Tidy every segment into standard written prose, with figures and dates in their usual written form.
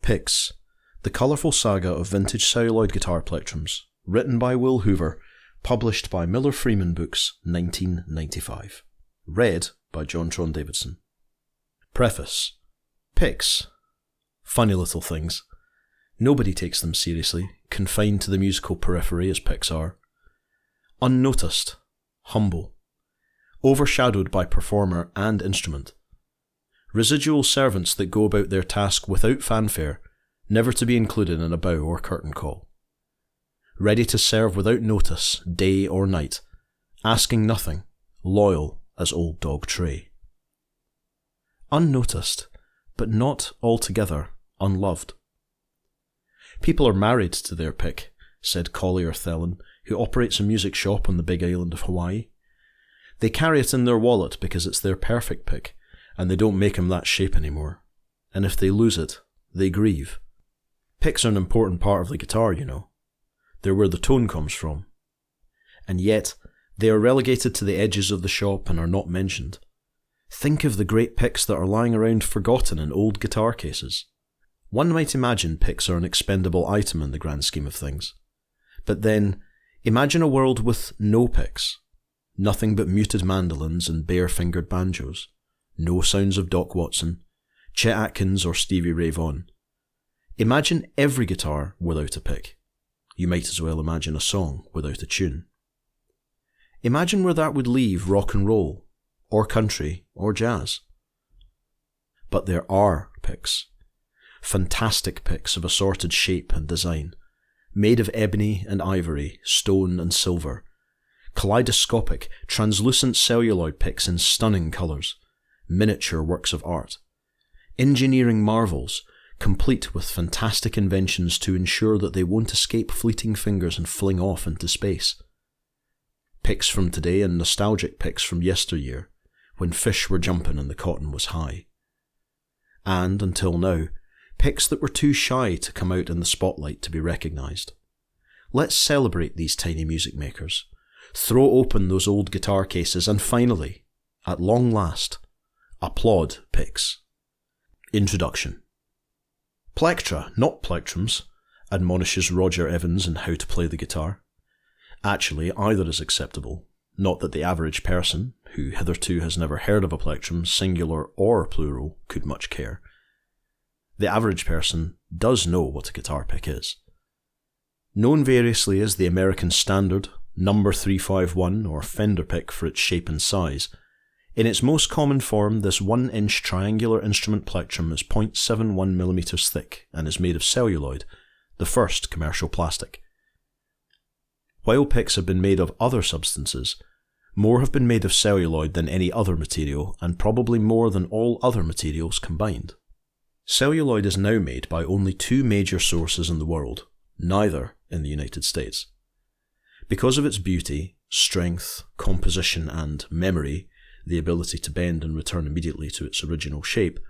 Picks, the colourful saga of vintage celluloid guitar plectrums, written by Will Hoover, published by Miller Freeman Books, 1995. Read by Tron Davidson. Preface. Picks. Funny little things. Nobody takes them seriously, confined to the musical periphery as picks are. Unnoticed. Humble. Overshadowed by performer and instrument. Residual servants that go about their task without fanfare, never to be included in a bow or curtain call. Ready to serve without notice, day or night, asking nothing, loyal as old dog Tray. Unnoticed, but not altogether unloved. People are married to their pick, said Collier Thelen, who operates a music shop on the big island of Hawaii. They carry it in their wallet because it's their perfect pick, and they don't make 'em that shape anymore. And if they lose it, they grieve. Picks are an important part of the guitar, you know. They're where the tone comes from. And yet, they are relegated to the edges of the shop and are not mentioned. Think of the great picks that are lying around forgotten in old guitar cases. One might imagine picks are an expendable item in the grand scheme of things. But then, imagine a world with no picks. Nothing but muted mandolins and bare-fingered banjos. No sounds of Doc Watson, Chet Atkins or Stevie Ray Vaughan. Imagine every guitar without a pick. You might as well imagine a song without a tune. Imagine where that would leave rock and roll, or country, or jazz. But there are picks. Fantastic picks of assorted shape and design, made of ebony and ivory, stone and silver. Kaleidoscopic, translucent celluloid picks in stunning colours. Miniature works of art. Engineering marvels, complete with fantastic inventions to ensure that they won't escape fleeting fingers and fling off into space. Picks from today and nostalgic picks from yesteryear, when fish were jumping and the cotton was high. And, until now, picks that were too shy to come out in the spotlight to be recognised. Let's celebrate these tiny music makers, throw open those old guitar cases, and finally, at long last, applaud picks. Introduction. Plectra, not plectrums, admonishes Roger Evans in How to Play the Guitar. Actually, either is acceptable, not that the average person, who hitherto has never heard of a plectrum, singular or plural, could much care. The average person does know what a guitar pick is. Known variously as the American Standard, number 351, or Fender pick for its shape and size, in its most common form, this 1-inch triangular instrument plectrum is 0.71mm thick and is made of celluloid, the first commercial plastic. While picks have been made of other substances, more have been made of celluloid than any other material, and probably more than all other materials combined. Celluloid is now made by only 2 major sources in the world, neither in the United States. Because of its beauty, strength, composition, and memory, the ability to bend and return immediately to its original shape,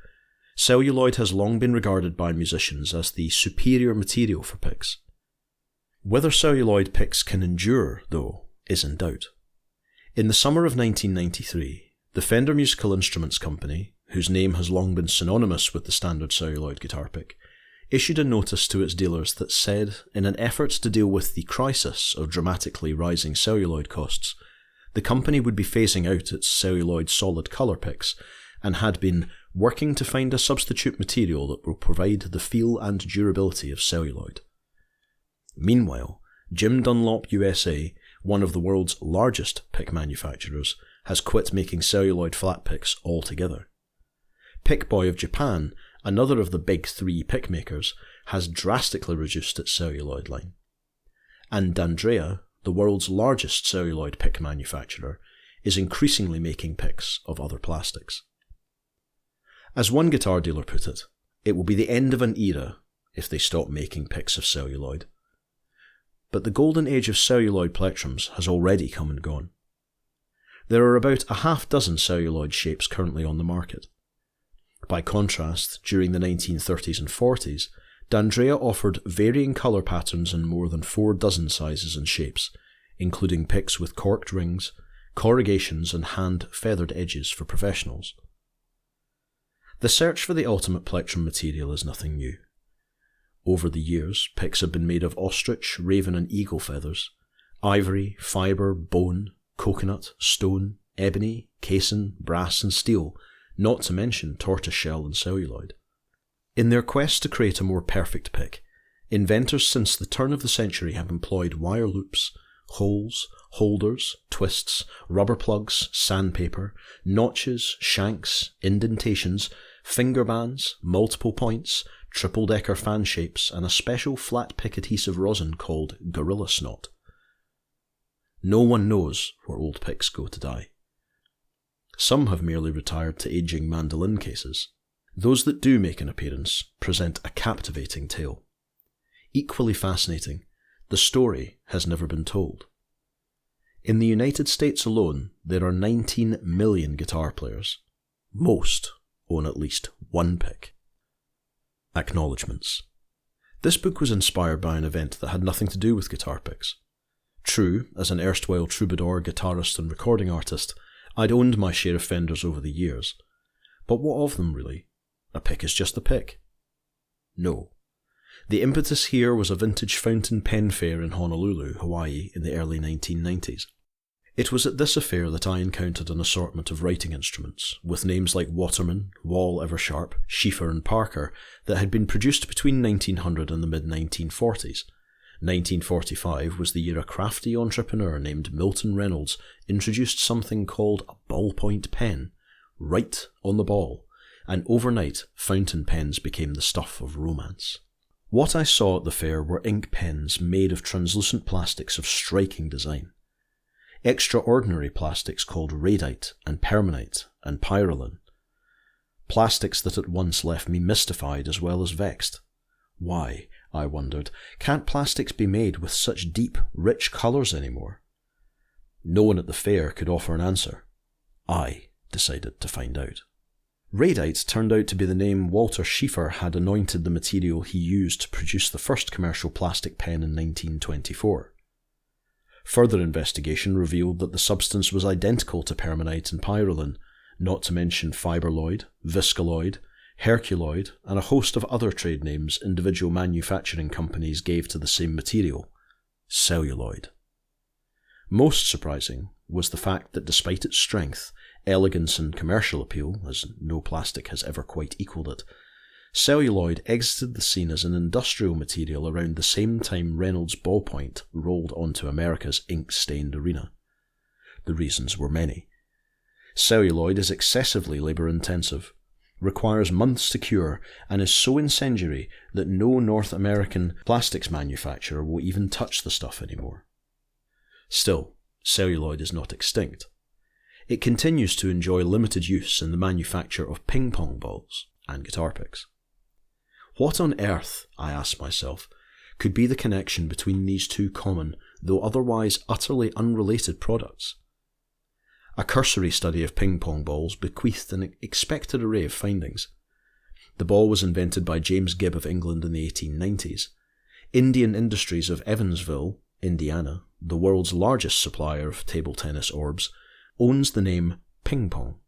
celluloid has long been regarded by musicians as the superior material for picks. Whether celluloid picks can endure, though, is in doubt. In the summer of 1993, the Fender Musical Instruments Company, whose name has long been synonymous with the standard celluloid guitar pick, issued a notice to its dealers that said, in an effort to deal with the crisis of dramatically rising celluloid costs, the company would be phasing out its celluloid solid colour picks and had been working to find a substitute material that will provide the feel and durability of celluloid. Meanwhile, Jim Dunlop USA, one of the world's largest pick manufacturers, has quit making celluloid flat picks altogether. Pickboy of Japan, another of the big 3 pick makers, has drastically reduced its celluloid line. And D'Andrea, the world's largest celluloid pick manufacturer, is increasingly making picks of other plastics. As one guitar dealer put it, it will be the end of an era if they stop making picks of celluloid. But the golden age of celluloid plectrums has already come and gone. There are about a half-dozen celluloid shapes currently on the market. By contrast, during the 1930s and 40s, D'Andrea offered varying colour patterns in more than 4 dozen sizes and shapes, including picks with corked rings, corrugations and hand-feathered edges for professionals. The search for the ultimate plectrum material is nothing new. Over the years, picks have been made of ostrich, raven and eagle feathers, ivory, fibre, bone, coconut, stone, ebony, casein, brass and steel, not to mention tortoiseshell and celluloid. In their quest to create a more perfect pick, inventors since the turn of the century have employed wire loops, holes, holders, twists, rubber plugs, sandpaper, notches, shanks, indentations, finger bands, multiple points, triple-decker fan shapes, and a special flat pick adhesive rosin called gorilla snot. No one knows where old picks go to die. Some have merely retired to aging mandolin cases. Those that do make an appearance present a captivating tale. Equally fascinating, the story has never been told. In the United States alone, there are 19 million guitar players. Most own at least one pick. Acknowledgements. This book was inspired by an event that had nothing to do with guitar picks. True, as an erstwhile troubadour, guitarist and recording artist, I'd owned my share of Fenders over the years. But what of them, really? A pick is just a pick. No. The impetus here was a vintage fountain pen fair in Honolulu, Hawaii, in the early 1990s. It was at this affair that I encountered an assortment of writing instruments, with names like Waterman, Wall Eversharp, Schiefer and Parker, that had been produced between 1900 and the mid-1940s. 1945 was the year a crafty entrepreneur named Milton Reynolds introduced something called a ballpoint pen, right on the ball, and overnight fountain pens became the stuff of romance. What I saw at the fair were ink pens made of translucent plastics of striking design. Extraordinary plastics called radite and permanite and pyrrolin. Plastics that at once left me mystified as well as vexed. Why, I wondered, can't plastics be made with such deep, rich colours anymore? No one at the fair could offer an answer. I decided to find out. Radite turned out to be the name Walter Schiefer had anointed the material he used to produce the first commercial plastic pen in 1924. Further investigation revealed that the substance was identical to permanite and pyrrolin, not to mention fiberloid, viscaloid, herculoid, and a host of other trade names individual manufacturing companies gave to the same material, celluloid. Most surprising was the fact that despite its strength, elegance and commercial appeal, as no plastic has ever quite equalled it, celluloid exited the scene as an industrial material around the same time Reynolds' ballpoint rolled onto America's ink-stained arena. The reasons were many. Celluloid is excessively labour-intensive, requires months to cure, and is so incendiary that no North American plastics manufacturer will even touch the stuff anymore. Still, celluloid is not extinct. It continues to enjoy limited use in the manufacture of ping-pong balls and guitar picks. What on earth, I asked myself, could be the connection between these two common, though otherwise utterly unrelated products? A cursory study of ping-pong balls bequeathed an expected array of findings. The ball was invented by James Gibb of England in the 1890s. Indian Industries of Evansville, Indiana, the world's largest supplier of table tennis orbs, owns the name ping-pong.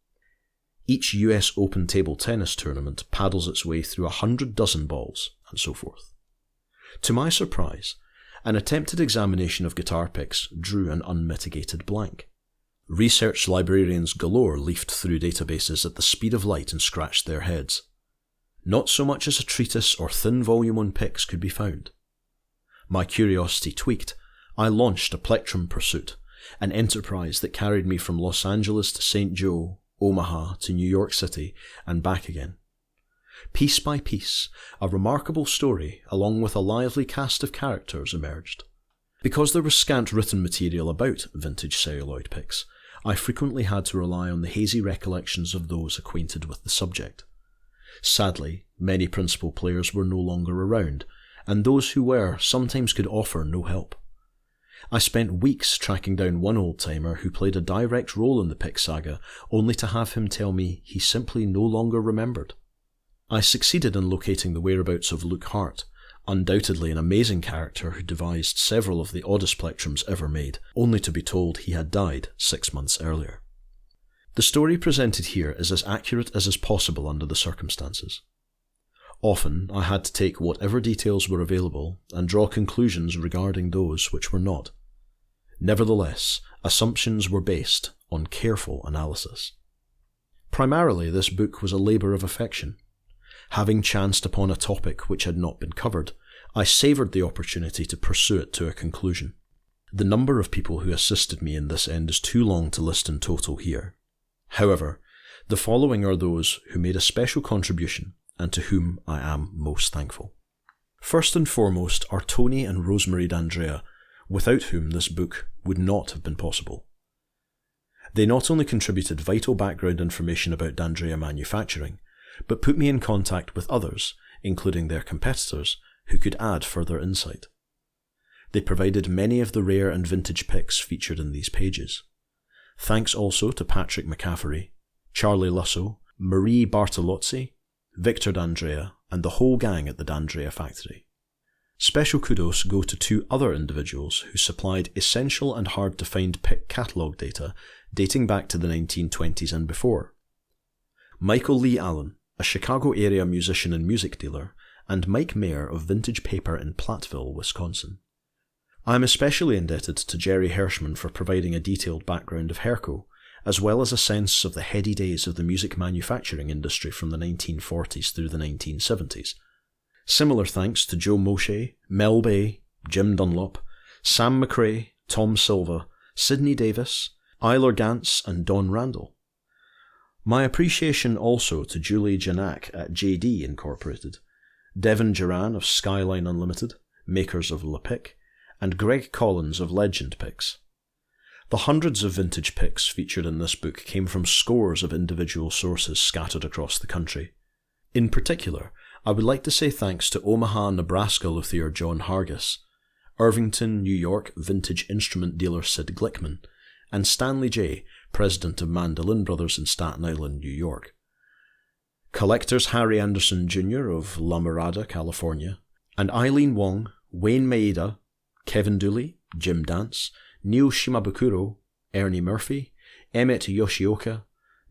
Each US Open table tennis tournament paddles its way through 100 dozen balls, and so forth. To my surprise, an attempted examination of guitar picks drew an unmitigated blank. Research librarians galore leafed through databases at the speed of light and scratched their heads. Not so much as a treatise or thin volume on picks could be found. My curiosity tweaked, I launched a plectrum pursuit, an enterprise that carried me from Los Angeles to St. Joe, Omaha to New York City, and back again. Piece by piece, a remarkable story, along with a lively cast of characters, emerged. Because there was scant written material about vintage celluloid picks, I frequently had to rely on the hazy recollections of those acquainted with the subject. Sadly, many principal players were no longer around, and those who were sometimes could offer no help. I spent weeks tracking down one old-timer who played a direct role in the pick saga, only to have him tell me he simply no longer remembered. I succeeded in locating the whereabouts of Luke Hart, undoubtedly an amazing character who devised several of the oddest plectrums ever made, only to be told he had died 6 months earlier. The story presented here is as accurate as is possible under the circumstances. Often I had to take whatever details were available and draw conclusions regarding those which were not. Nevertheless, assumptions were based on careful analysis. Primarily, this book was a labour of affection. Having chanced upon a topic which had not been covered, I savoured the opportunity to pursue it to a conclusion. The number of people who assisted me in this end is too long to list in total here. However, the following are those who made a special contribution and to whom I am most thankful. First and foremost are Tony and Rosemary D'Andrea, without whom this book would not have been possible. They not only contributed vital background information about D'Andrea manufacturing, but put me in contact with others, including their competitors, who could add further insight. They provided many of the rare and vintage picks featured in these pages. Thanks also to Patrick McCaffery, Charlie Lusso, Marie Bartolozzi, Victor D'Andrea, and the whole gang at the D'Andrea factory. Special kudos go to two other individuals who supplied essential and hard-to-find pick catalogue data dating back to the 1920s and before. Michael Lee Allen, a Chicago-area musician and music dealer, and Mike Mayer of Vintage Paper in Platteville, Wisconsin. I am especially indebted to Jerry Hirschman for providing a detailed background of Herco, as well as a sense of the heady days of the music manufacturing industry from the 1940s through the 1970s. Similar thanks to Joe Macey, Mel Bay, Jim Dunlop, Sam McRae, Tom Silva, Sidney Davis, Eiler Gantz, and Don Randall. My appreciation also to Julie Janak at JD Incorporated, Devin Duran of Skyline Unlimited, makers of Le Pic, and Greg Collins of Legend Picks. The hundreds of vintage picks featured in this book came from scores of individual sources scattered across the country. In particular, I would like to say thanks to Omaha, Nebraska luthier John Hargis, Irvington, New York vintage instrument dealer Sid Glickman, and Stanley J., president of Mandolin Brothers in Staten Island, New York. Collectors Harry Anderson Jr. of La Mirada, California, and Eileen Wong, Wayne Maeda, Kevin Dooley, Jim Dance, Neil Shimabukuro, Ernie Murphy, Emmett Yoshioka,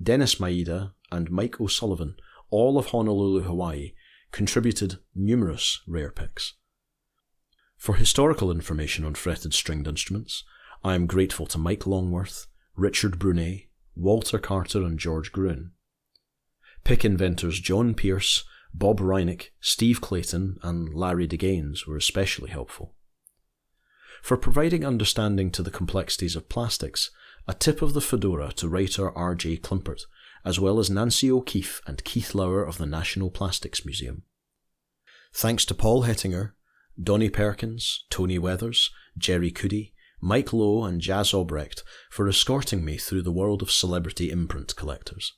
Dennis Maeda, and Mike O'Sullivan, all of Honolulu, Hawaii, contributed numerous rare picks. For historical information on fretted stringed instruments, I am grateful to Mike Longworth, Richard Brunet, Walter Carter, and George Gruen. Pick inventors John Pierce, Bob Reinick, Steve Clayton, and Larry DeGaines were especially helpful. For providing understanding to the complexities of plastics, a tip of the fedora to writer R.J. Klimpert, as well as Nancy O'Keefe and Keith Lauer of the National Plastics Museum. Thanks to Paul Hettinger, Donnie Perkins, Tony Weathers, Jerry Coody, Mike Lowe, and Jazz Obrecht for escorting me through the world of celebrity imprint collectors.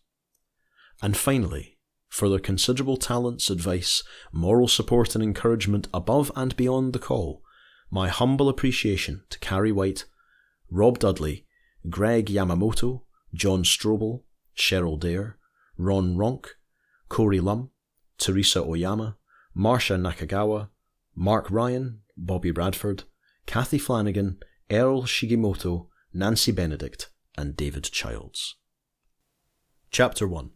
And finally, for their considerable talents, advice, moral support and encouragement above and beyond the call, my humble appreciation to Carrie White, Rob Dudley, Greg Yamamoto, John Strobel, Cheryl Dare, Ron Ronk, Corey Lum, Teresa Oyama, Marcia Nakagawa, Mark Ryan, Bobby Bradford, Kathy Flanagan, Earl Shigimoto, Nancy Benedict, and David Childs. Chapter 1.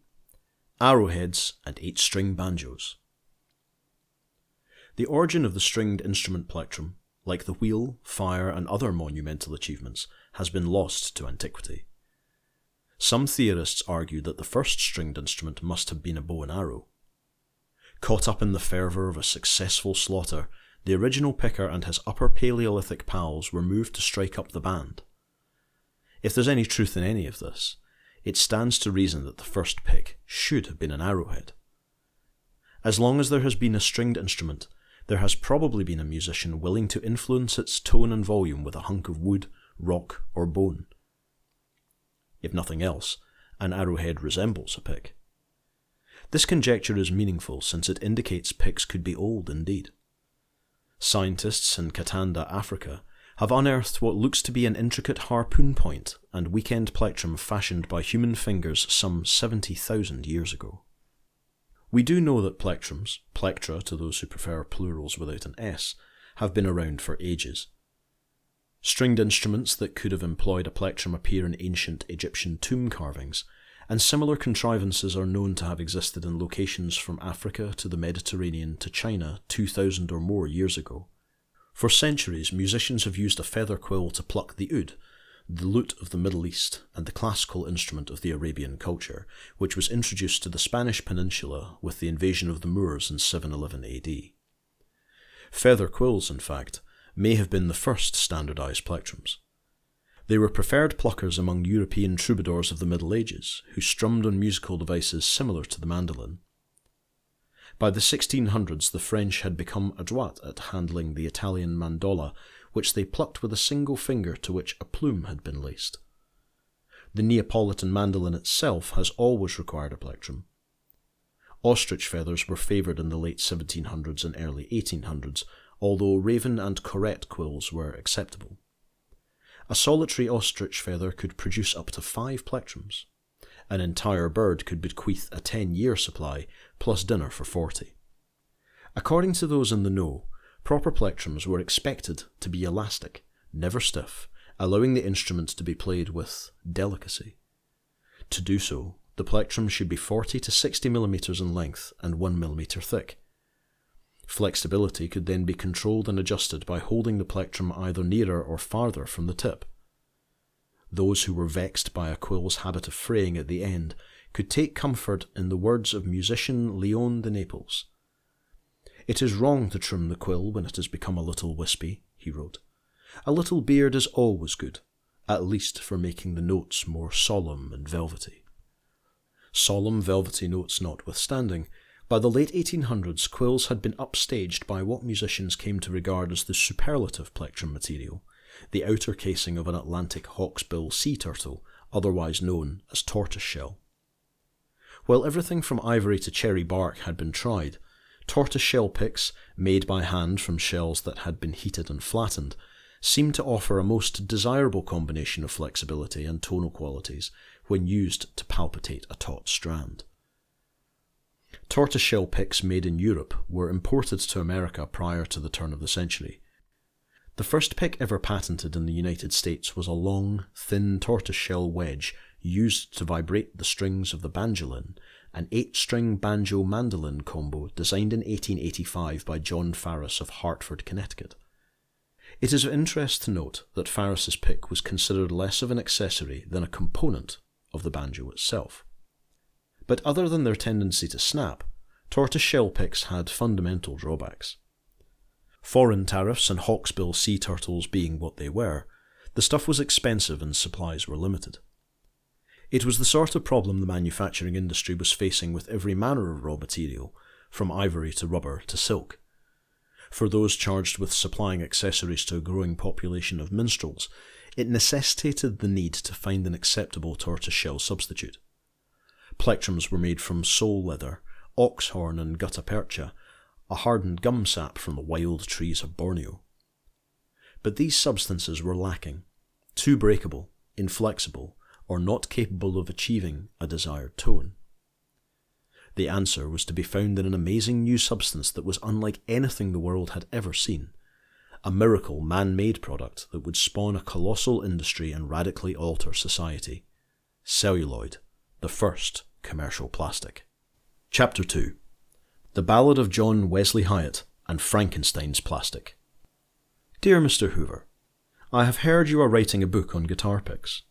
Arrowheads and 8-string banjos. The origin of the stringed instrument plectrum, like the wheel, fire, and other monumental achievements, has been lost to antiquity. Some theorists argue that the first stringed instrument must have been a bow and arrow. Caught up in the fervour of a successful slaughter, the original picker and his Upper Paleolithic pals were moved to strike up the band. If there's any truth in any of this, it stands to reason that the first pick should have been an arrowhead. As long as there has been a stringed instrument, there has probably been a musician willing to influence its tone and volume with a hunk of wood, rock, or bone. If nothing else, an arrowhead resembles a pick. This conjecture is meaningful since it indicates picks could be old indeed. Scientists in Katanda, Africa, have unearthed what looks to be an intricate harpoon point and weekend plectrum fashioned by human fingers some 70,000 years ago. We do know that plectrums, plectra to those who prefer plurals without an S, have been around for ages. Stringed instruments that could have employed a plectrum appear in ancient Egyptian tomb carvings, and similar contrivances are known to have existed in locations from Africa to the Mediterranean to China 2,000 or more years ago. For centuries, musicians have used a feather quill to pluck the oud, the lute of the Middle East and the classical instrument of the Arabian culture, which was introduced to the Spanish peninsula with the invasion of the Moors in 711 AD. Feather quills, in fact, may have been the first standardized plectrums. They were preferred pluckers among European troubadours of the Middle Ages, who strummed on musical devices similar to the mandolin. By the 1600s, the French had become adroit at handling the Italian mandola, which they plucked with a single finger to which a plume had been laced. The Neapolitan mandolin itself has always required a plectrum. Ostrich feathers were favoured in the late 1700s and early 1800s, although raven and corette quills were acceptable. A solitary ostrich feather could produce up to 5 plectrums. An entire bird could bequeath a 10-year supply, plus dinner for 40. According to those in the know, proper plectrums were expected to be elastic, never stiff, allowing the instrument to be played with delicacy. To do so, the plectrum should be 40 to 60 mm in length and 1 mm thick. Flexibility could then be controlled and adjusted by holding the plectrum either nearer or farther from the tip. Those who were vexed by a quill's habit of fraying at the end could take comfort in the words of musician Leon de Naples. "It is wrong to trim the quill when it has become a little wispy," he wrote. "A little beard is always good, at least for making the notes more solemn and velvety." Solemn, velvety notes notwithstanding, by the late 1800s quills had been upstaged by what musicians came to regard as the superlative plectrum material, the outer casing of an Atlantic hawksbill sea turtle, otherwise known as tortoiseshell. While everything from ivory to cherry bark had been tried, tortoiseshell picks, made by hand from shells that had been heated and flattened, seemed to offer a most desirable combination of flexibility and tonal qualities when used to palpitate a taut strand. Tortoiseshell picks made in Europe were imported to America prior to the turn of the century. The first pick ever patented in the United States was a long, thin tortoiseshell wedge used to vibrate the strings of the banjolin, an 8-string banjo-mandolin combo designed in 1885 by John Farris of Hartford, Connecticut. It is of interest to note that Farris's pick was considered less of an accessory than a component of the banjo itself. But other than their tendency to snap, tortoiseshell picks had fundamental drawbacks. Foreign tariffs and hawksbill sea turtles being what they were, the stuff was expensive and supplies were limited. It was the sort of problem the manufacturing industry was facing with every manner of raw material, from ivory to rubber to silk. For those charged with supplying accessories to a growing population of minstrels, it necessitated the need to find an acceptable tortoiseshell substitute. Plectrums were made from sole leather, oxhorn and gutta percha, a hardened gum sap from the wild trees of Borneo. But these substances were lacking, too breakable, inflexible, or not capable of achieving a desired tone. The answer was to be found in an amazing new substance that was unlike anything the world had ever seen, a miracle man-made product that would spawn a colossal industry and radically alter society: celluloid, the first commercial plastic. Chapter 2. The Ballad of John Wesley Hyatt and Frankenstein's Plastic. Dear Mr. Hoover, I have heard you are writing a book on guitar picks.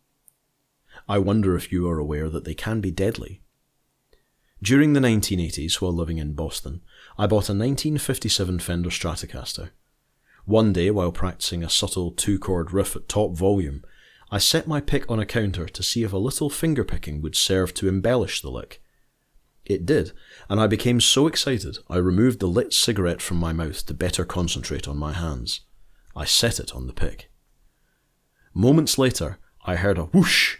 I wonder if you are aware that they can be deadly. During the 1980s, while living in Boston, I bought a 1957 Fender Stratocaster. One day, while practicing a subtle 2-chord riff at top volume, I set my pick on a counter to see if a little finger picking would serve to embellish the lick. It did, and I became so excited I removed the lit cigarette from my mouth to better concentrate on my hands. I set it on the pick. Moments later, I heard a whoosh,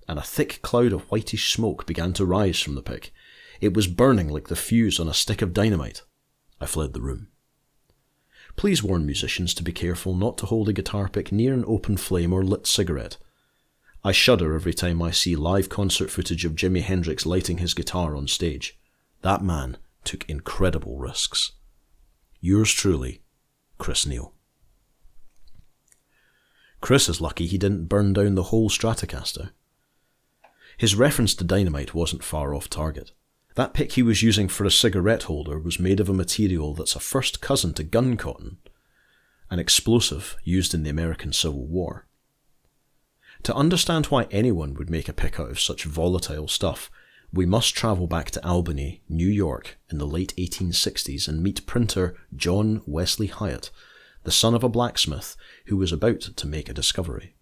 and a thick cloud of whitish smoke began to rise from the pick. It was burning like the fuse on a stick of dynamite. I fled the room. Please warn musicians to be careful not to hold a guitar pick near an open flame or lit cigarette. I shudder every time I see live concert footage of Jimi Hendrix lighting his guitar on stage. That man took incredible risks. Yours truly, Chris Neal. Chris is lucky he didn't burn down the whole Stratocaster. His reference to dynamite wasn't far off target. That pick he was using for a cigarette holder was made of a material that's a first cousin to gun cotton, an explosive used in the American Civil War. To understand why anyone would make a pick out of such volatile stuff, we must travel back to Albany, New York, in the late 1860s and meet printer John Wesley Hyatt, the son of a blacksmith who was about to make a discovery.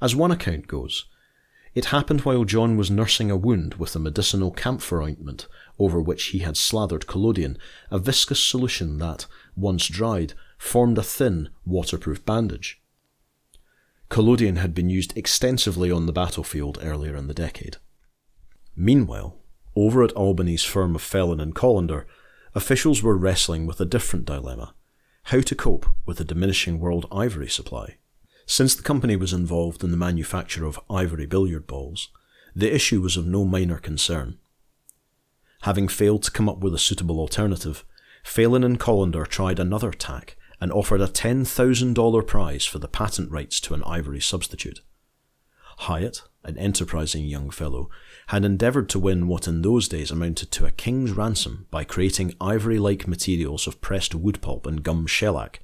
As one account goes, it happened while John was nursing a wound with a medicinal camphor ointment over which he had slathered collodion, a viscous solution that, once dried, formed a thin, waterproof bandage. Collodion had been used extensively on the battlefield earlier in the decade. Meanwhile, over at Albany's firm of Felon and Colander, officials were wrestling with a different dilemma: how to cope with a diminishing world ivory supply. Since the company was involved in the manufacture of ivory billiard balls, the issue was of no minor concern. Having failed to come up with a suitable alternative, Felon and Colander tried another tack and offered a $10,000 prize for the patent rights to an ivory substitute. Hyatt, an enterprising young fellow, had endeavoured to win what in those days amounted to a king's ransom by creating ivory-like materials of pressed wood pulp and gum shellac.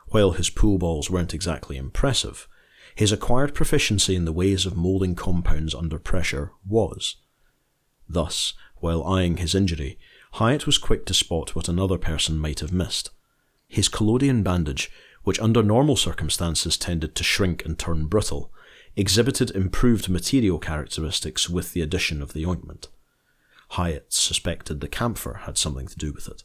While his pool balls weren't exactly impressive, his acquired proficiency in the ways of moulding compounds under pressure was. Thus, while eyeing his injury, Hyatt was quick to spot what another person might have missed. His collodion bandage, which under normal circumstances tended to shrink and turn brittle, exhibited improved material characteristics with the addition of the ointment. Hyatt suspected the camphor had something to do with it.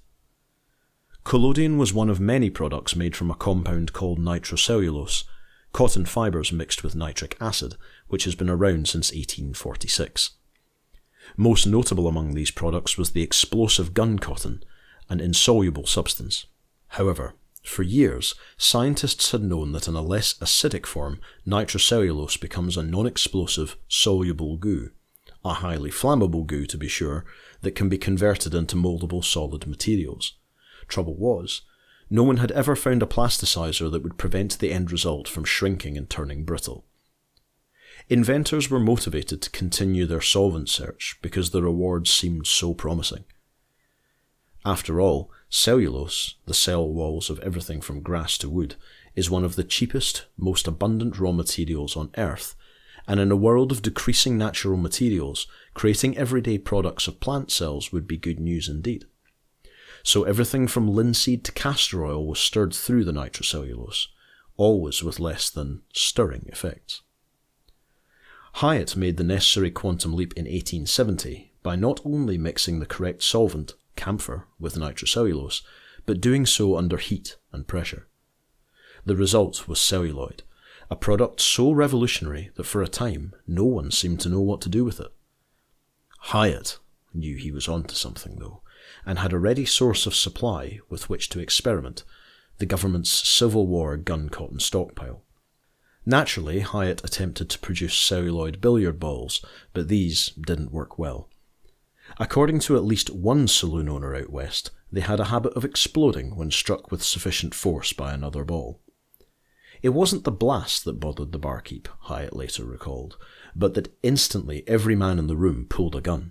Collodion was one of many products made from a compound called nitrocellulose, cotton fibres mixed with nitric acid, which has been around since 1846. Most notable among these products was the explosive gun cotton, an insoluble substance. However, for years, scientists had known that in a less acidic form, nitrocellulose becomes a non-explosive, soluble goo, a highly flammable goo to be sure, that can be converted into mouldable solid materials. Trouble was, no one had ever found a plasticizer that would prevent the end result from shrinking and turning brittle. Inventors were motivated to continue their solvent search because the rewards seemed so promising. After all, cellulose, the cell walls of everything from grass to wood, is one of the cheapest, most abundant raw materials on Earth, and in a world of decreasing natural materials, creating everyday products of plant cells would be good news indeed. So everything from linseed to castor oil was stirred through the nitrocellulose, always with less than stirring effects. Hyatt made the necessary quantum leap in 1870 by not only mixing the correct solvent, camphor, with nitrocellulose, but doing so under heat and pressure. The result was celluloid, a product so revolutionary that for a time no one seemed to know what to do with it. Hyatt knew he was onto something though, and had a ready source of supply with which to experiment, the government's Civil War gun cotton stockpile. Naturally, Hyatt attempted to produce celluloid billiard balls, but these didn't work well. According to at least one saloon owner out west, they had a habit of exploding when struck with sufficient force by another ball. It wasn't the blast that bothered the barkeep, Hyatt later recalled, but that instantly every man in the room pulled a gun.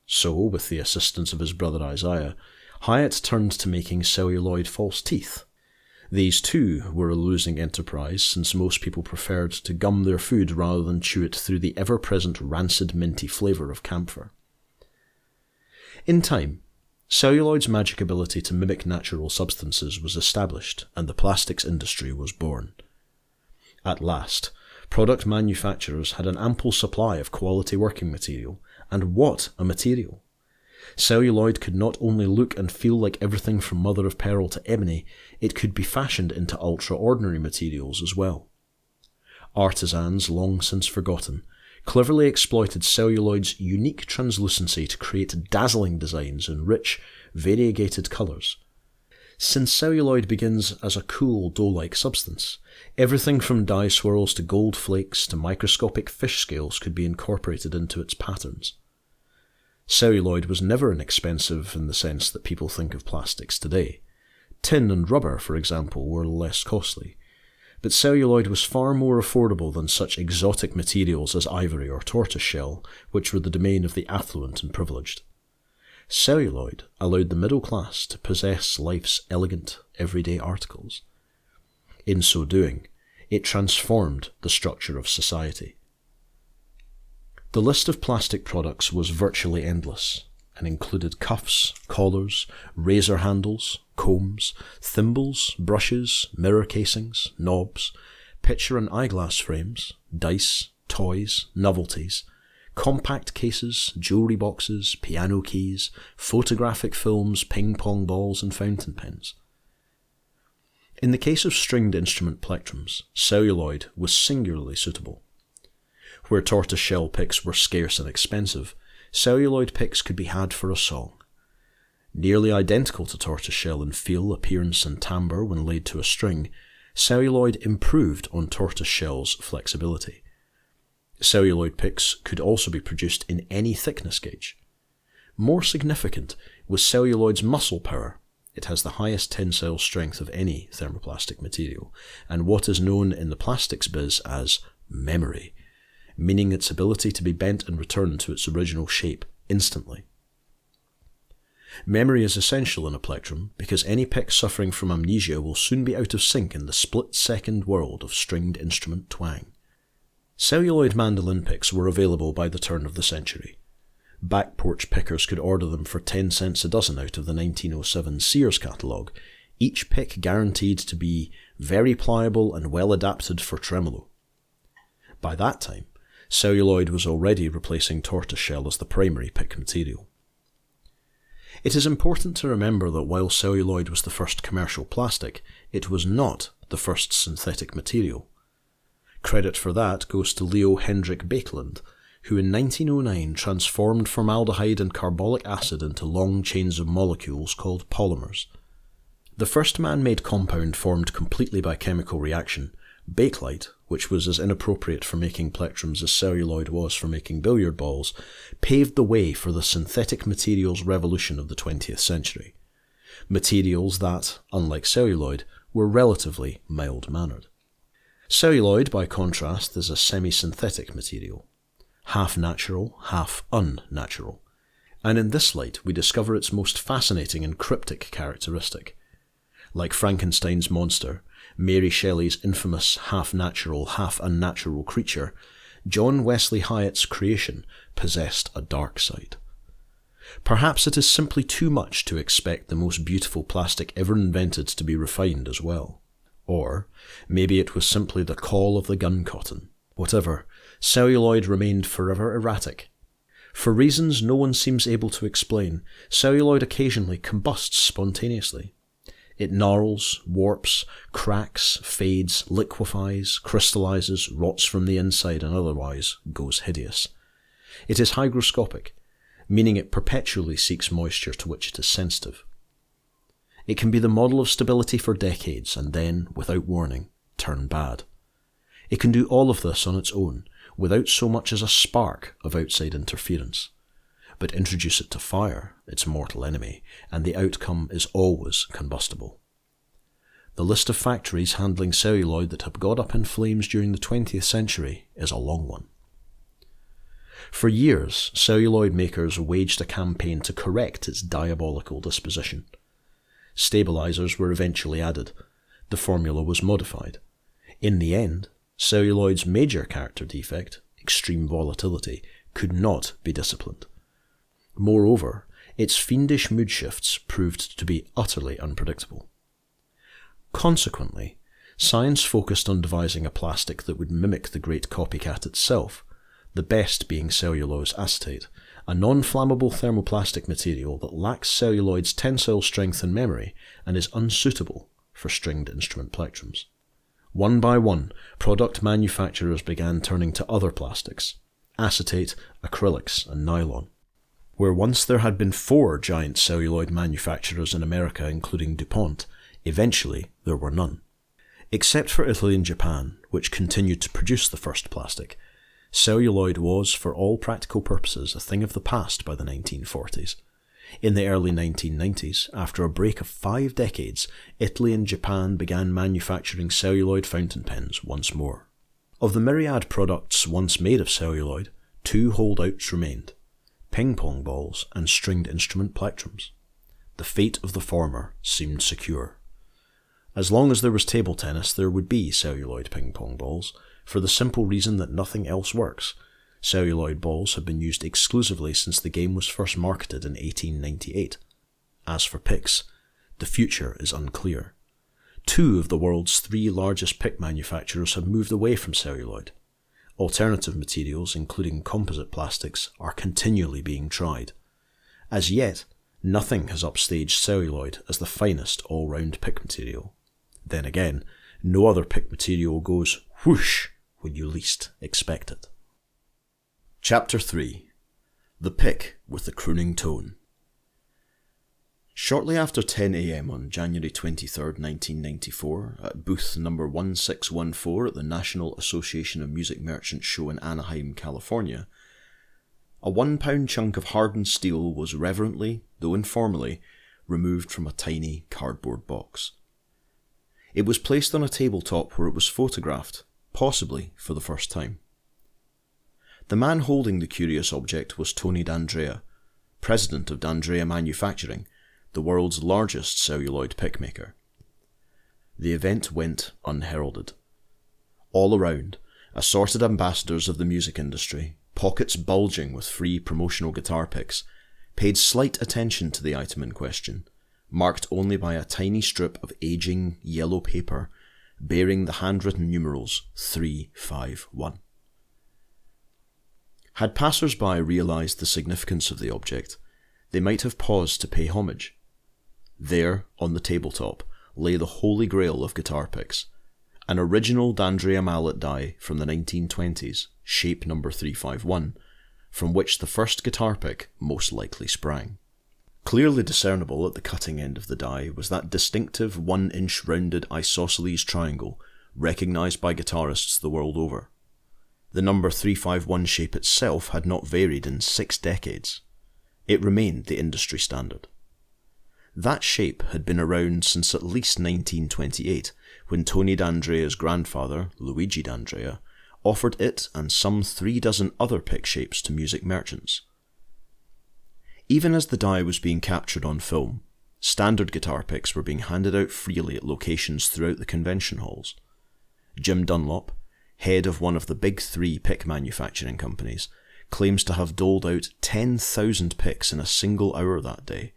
So, with the assistance of his brother Isaiah, Hyatt turned to making celluloid false teeth. These too were a losing enterprise since most people preferred to gum their food rather than chew it through the ever-present rancid minty flavour of camphor. In time, celluloid's magic ability to mimic natural substances was established and the plastics industry was born. At last, product manufacturers had an ample supply of quality working material, and what a material! Celluloid could not only look and feel like everything from mother of pearl to ebony, it could be fashioned into ultra-ordinary materials as well. Artisans, long since forgotten, cleverly exploited celluloid's unique translucency to create dazzling designs in rich, variegated colours. Since celluloid begins as a cool, dough-like substance, everything from dye swirls to gold flakes to microscopic fish scales could be incorporated into its patterns. Celluloid was never inexpensive in the sense that people think of plastics today. Tin and rubber, for example, were less costly. But celluloid was far more affordable than such exotic materials as ivory or tortoiseshell, which were the domain of the affluent and privileged. Celluloid allowed the middle class to possess life's elegant, everyday articles. In so doing, it transformed the structure of society. The list of plastic products was virtually endless, and included cuffs, collars, razor handles, combs, thimbles, brushes, mirror casings, knobs, picture and eyeglass frames, dice, toys, novelties, compact cases, jewellery boxes, piano keys, photographic films, ping-pong balls and fountain pens. In the case of stringed instrument plectrums, celluloid was singularly suitable. Where tortoiseshell picks were scarce and expensive, celluloid picks could be had for a song. Nearly identical to tortoiseshell in feel, appearance and timbre when laid to a string, celluloid improved on tortoiseshell's flexibility. Celluloid picks could also be produced in any thickness gauge. More significant was celluloid's muscle power. It has the highest tensile strength of any thermoplastic material, and what is known in the plastics biz as memory, meaning its ability to be bent and returned to its original shape instantly. Memory is essential in a plectrum because any pick suffering from amnesia will soon be out of sync in the split-second world of stringed instrument twang. Celluloid mandolin picks were available by the turn of the century. Back porch pickers could order them for 10 cents a dozen out of the 1907 Sears catalogue, each pick guaranteed to be very pliable and well adapted for tremolo. By that time, celluloid was already replacing tortoiseshell as the primary pick material. It is important to remember that while celluloid was the first commercial plastic, it was not the first synthetic material. Credit for that goes to Leo Hendrik Baekeland, who in 1909 transformed formaldehyde and carbolic acid into long chains of molecules called polymers. The first man-made compound formed completely by chemical reaction, bakelite, which was as inappropriate for making plectrums as celluloid was for making billiard balls, paved the way for the synthetic materials revolution of the 20th century. Materials that, unlike celluloid, were relatively mild-mannered. Celluloid, by contrast, is a semi-synthetic material, half natural, half unnatural, and in this light we discover its most fascinating and cryptic characteristic. Like Frankenstein's monster, Mary Shelley's infamous half-natural, half-unnatural creature, John Wesley Hyatt's creation possessed a dark side. Perhaps it is simply too much to expect the most beautiful plastic ever invented to be refined as well. Or maybe it was simply the call of the gun cotton. Whatever, celluloid remained forever erratic. For reasons no one seems able to explain, celluloid occasionally combusts spontaneously. It gnarls, warps, cracks, fades, liquefies, crystallizes, rots from the inside and otherwise goes hideous. It is hygroscopic, meaning it perpetually seeks moisture to which it is sensitive. It can be the model of stability for decades and then, without warning, turn bad. It can do all of this on its own, without so much as a spark of outside interference. But introduce it to fire, its mortal enemy, and the outcome is always combustible. The list of factories handling celluloid that have got up in flames during the 20th century is a long one. For years, celluloid makers waged a campaign to correct its diabolical disposition. Stabilizers were eventually added. The formula was modified. In the end, celluloid's major character defect, extreme volatility, could not be disciplined. Moreover, its fiendish mood shifts proved to be utterly unpredictable. Consequently, science focused on devising a plastic that would mimic the great copycat itself, the best being cellulose acetate, a non-flammable thermoplastic material that lacks celluloid's tensile strength and memory and is unsuitable for stringed instrument plectrums. One by one, product manufacturers began turning to other plastics, acetate, acrylics, and nylon. Where once there had been 4 giant celluloid manufacturers in America, including DuPont, eventually there were none. Except for Italy and Japan, which continued to produce the first plastic, celluloid was, for all practical purposes, a thing of the past by the 1940s. In the early 1990s, after a break of 5 decades, Italy and Japan began manufacturing celluloid fountain pens once more. Of the myriad products once made of celluloid, 2 holdouts remained: ping-pong balls and stringed instrument plectrums. The fate of the former seemed secure. As long as there was table tennis, there would be celluloid ping-pong balls, for the simple reason that nothing else works. Celluloid balls have been used exclusively since the game was first marketed in 1898. As for picks, the future is unclear. 2 of the world's 3 largest pick manufacturers have moved away from celluloid. Alternative materials, including composite plastics, are continually being tried. As yet, nothing has upstaged celluloid as the finest all-round pick material. Then again, no other pick material goes whoosh when you least expect it. Chapter 3. The Pick with the Crooning Tone. Shortly after 10 a.m. on January 23, 1994, at booth number 1614 at the National Association of Music Merchants show in Anaheim, California, a 1-pound chunk of hardened steel was reverently, though informally, removed from a tiny cardboard box. It was placed on a tabletop where it was photographed, possibly for the first time. The man holding the curious object was Tony D'Andrea, president of D'Andrea Manufacturing, the world's largest celluloid pick maker. The event went unheralded. All around, assorted ambassadors of the music industry, pockets bulging with free promotional guitar picks, paid slight attention to the item in question, marked only by a tiny strip of aging yellow paper bearing the handwritten numerals 351. Had passers-by realised the significance of the object, they might have paused to pay homage. There, on the tabletop, lay the holy grail of guitar picks, an original D'Andrea mallet die from the 1920s, shape number 351, from which the first guitar pick most likely sprang. Clearly discernible at the cutting end of the die was that distinctive 1-inch rounded isosceles triangle recognised by guitarists the world over. The number 351 shape itself had not varied in 6 decades. It remained the industry standard. That shape had been around since at least 1928, when Tony D'Andrea's grandfather, Luigi D'Andrea, offered it and some 3 dozen other pick shapes to music merchants. Even as the die was being captured on film, standard guitar picks were being handed out freely at locations throughout the convention halls. Jim Dunlop, head of one of the big 3 pick manufacturing companies, claims to have doled out 10,000 picks in a single hour that day.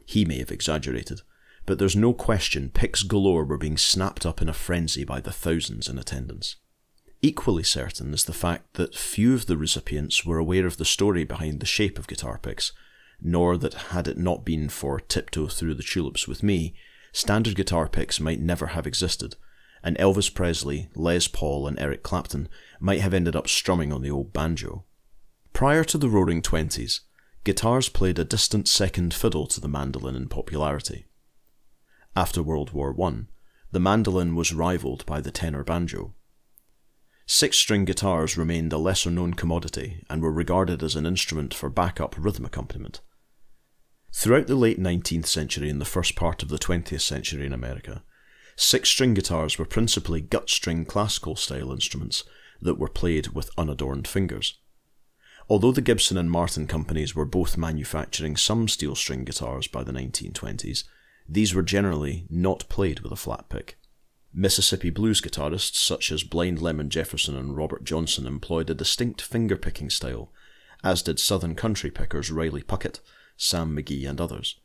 He may have exaggerated, but there's no question picks galore were being snapped up in a frenzy by the thousands in attendance. Equally certain is the fact that few of the recipients were aware of the story behind the shape of guitar picks, nor that had it not been for Tiptoe Through the Tulips with Me, standard guitar picks might never have existed, and Elvis Presley, Les Paul and Eric Clapton might have ended up strumming on the old banjo. Prior to the Roaring Twenties, guitars played a distant second fiddle to the mandolin in popularity. After World War I, the mandolin was rivaled by the tenor banjo. 6-string guitars remained a lesser-known commodity and were regarded as an instrument for backup rhythm accompaniment. Throughout the late 19th century and the first part of the 20th century in America, 6-string guitars were principally gut-string classical-style instruments that were played with unadorned fingers. Although the Gibson and Martin companies were both manufacturing some steel-string guitars by the 1920s, these were generally not played with a flat pick. Mississippi blues guitarists such as Blind Lemon Jefferson and Robert Johnson employed a distinct finger-picking style, as did Southern country pickers Riley Puckett, Sam McGee and others.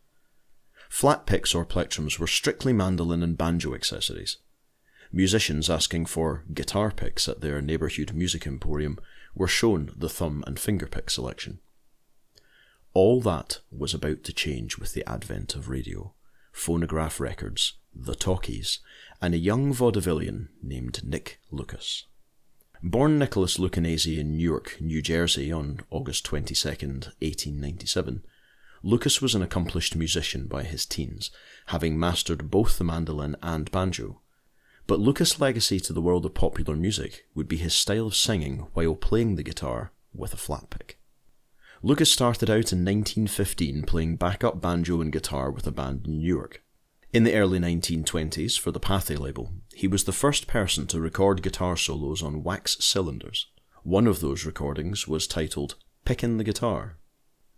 Flat picks or plectrums were strictly mandolin and banjo accessories. Musicians asking for guitar picks at their neighbourhood music emporium were shown the thumb and finger pick selection. All that was about to change with the advent of radio, phonograph records, the talkies, and a young vaudevillian named Nick Lucas. Born Nicholas Lucchese in Newark, New Jersey on August 22, 1897, Lucas was an accomplished musician by his teens, having mastered both the mandolin and banjo. But Lucas' legacy to the world of popular music would be his style of singing while playing the guitar with a flat pick. Lucas started out in 1915 playing backup banjo and guitar with a band in New York. In the early 1920s, for the Pathé label, he was the first person to record guitar solos on wax cylinders. One of those recordings was titled Pickin' the Guitar.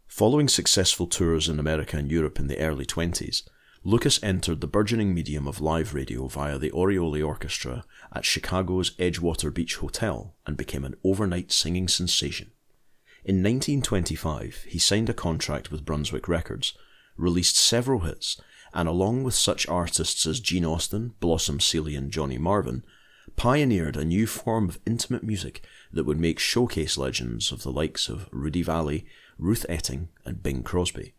Following successful tours in America and Europe in the early 20s, Lucas entered the burgeoning medium of live radio via the Oriole Orchestra at Chicago's Edgewater Beach Hotel and became an overnight singing sensation. In 1925, he signed a contract with Brunswick Records, released several hits, and along with such artists as Gene Austin, Blossom Seeley and Johnny Marvin, pioneered a new form of intimate music that would make showcase legends of the likes of Rudy Vallee, Ruth Etting and Bing Crosby.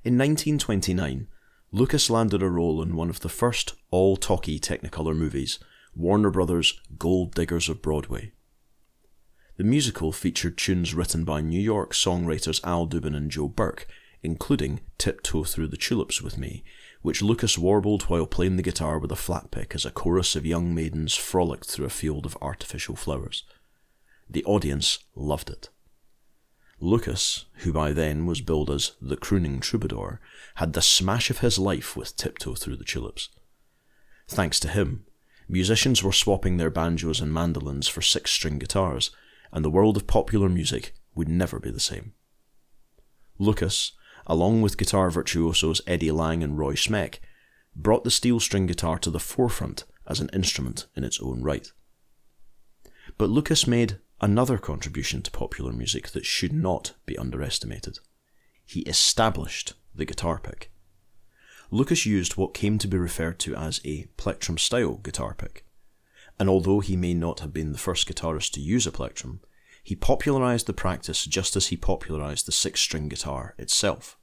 In 1929, Lucas landed a role in one of the first all-talkie Technicolor movies, Warner Brothers' Gold Diggers of Broadway. The musical featured tunes written by New York songwriters Al Dubin and Joe Burke, including Tiptoe Through the Tulips with Me, which Lucas warbled while playing the guitar with a flat pick as a chorus of young maidens frolicked through a field of artificial flowers. The audience loved it. Lucas, who by then was billed as the crooning troubadour, had the smash of his life with Tiptoe Through the Tulips. Thanks to him, musicians were swapping their banjos and mandolins for 6-string guitars, and the world of popular music would never be the same. Lucas, along with guitar virtuosos Eddie Lang and Roy Schmeck, brought the steel string guitar to the forefront as an instrument in its own right. But Lucas made another contribution to popular music that should not be underestimated. He established the guitar pick. Lucas used what came to be referred to as a plectrum-style guitar pick, and although he may not have been the first guitarist to use a plectrum, he popularised the practice just as he popularised the 6-string guitar itself.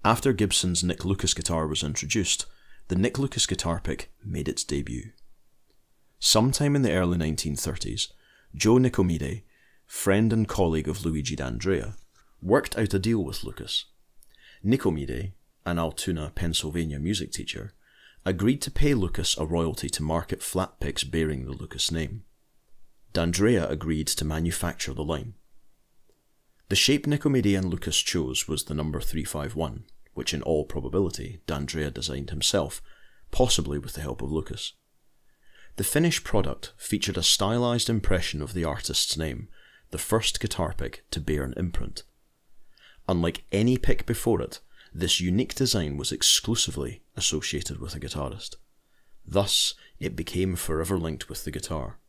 After Gibson's Nick Lucas guitar was introduced, the Nick Lucas guitar pick made its debut. Sometime in the early 1930s, Joe Nicomede, friend and colleague of Luigi D'Andrea, worked out a deal with Lucas. Nicomede, an Altoona, Pennsylvania music teacher, agreed to pay Lucas a royalty to market flat picks bearing the Lucas name. D'Andrea agreed to manufacture the line. The shape Nicomede and Lucas chose was the number 351, which in all probability D'Andrea designed himself, possibly with the help of Lucas. The finished product featured a stylised impression of the artist's name, the first guitar pick to bear an imprint. Unlike any pick before it, this unique design was exclusively associated with a guitarist. Thus, it became forever linked with the guitar.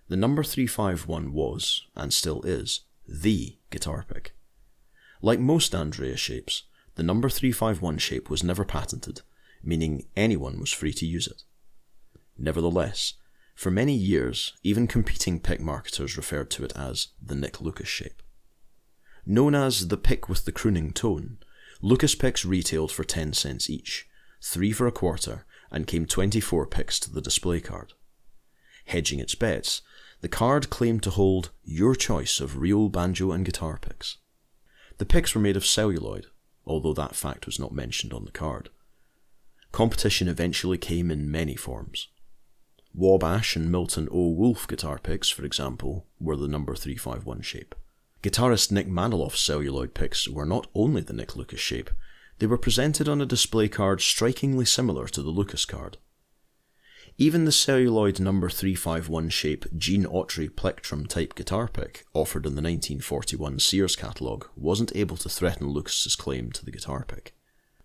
The number 351 was, and still is, the guitar pick. Like most D'Andrea shapes, the number 351 shape was never patented, meaning anyone was free to use it. Nevertheless, for many years, even competing pick marketers referred to it as the Nick Lucas shape. Known as the pick with the crooning tone, Lucas picks retailed for 10 cents each, 3 for a quarter, and came 24 picks to the display card. Hedging its bets, the card claimed to hold your choice of real banjo and guitar picks. The picks were made of celluloid, although that fact was not mentioned on the card. Competition eventually came in many forms. Wabash and Milton O. Wolfe guitar picks, for example, were the number 351 shape. Guitarist Nick Maniloff's celluloid picks were not only the Nick Lucas shape, they were presented on a display card strikingly similar to the Lucas card. Even the celluloid number 351 shape Gene Autry plectrum type guitar pick offered in the 1941 Sears catalogue wasn't able to threaten Lucas's claim to the guitar pick.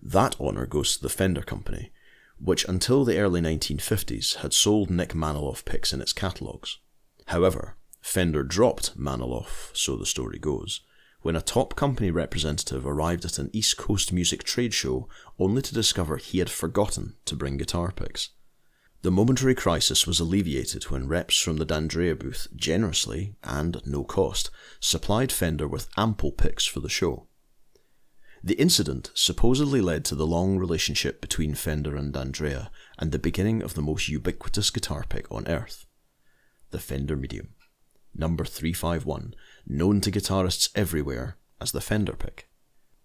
That honour goes to the Fender Company, which until the early 1950s had sold Nick Maniloff picks in its catalogues. However, Fender dropped Maniloff, so the story goes, when a top company representative arrived at an East Coast music trade show only to discover he had forgotten to bring guitar picks. The momentary crisis was alleviated when reps from the D'Andrea booth generously, and at no cost, supplied Fender with ample picks for the show. The incident supposedly led to the long relationship between Fender and D'Andrea and the beginning of the most ubiquitous guitar pick on earth, the Fender Medium, number 351, known to guitarists everywhere as the Fender pick.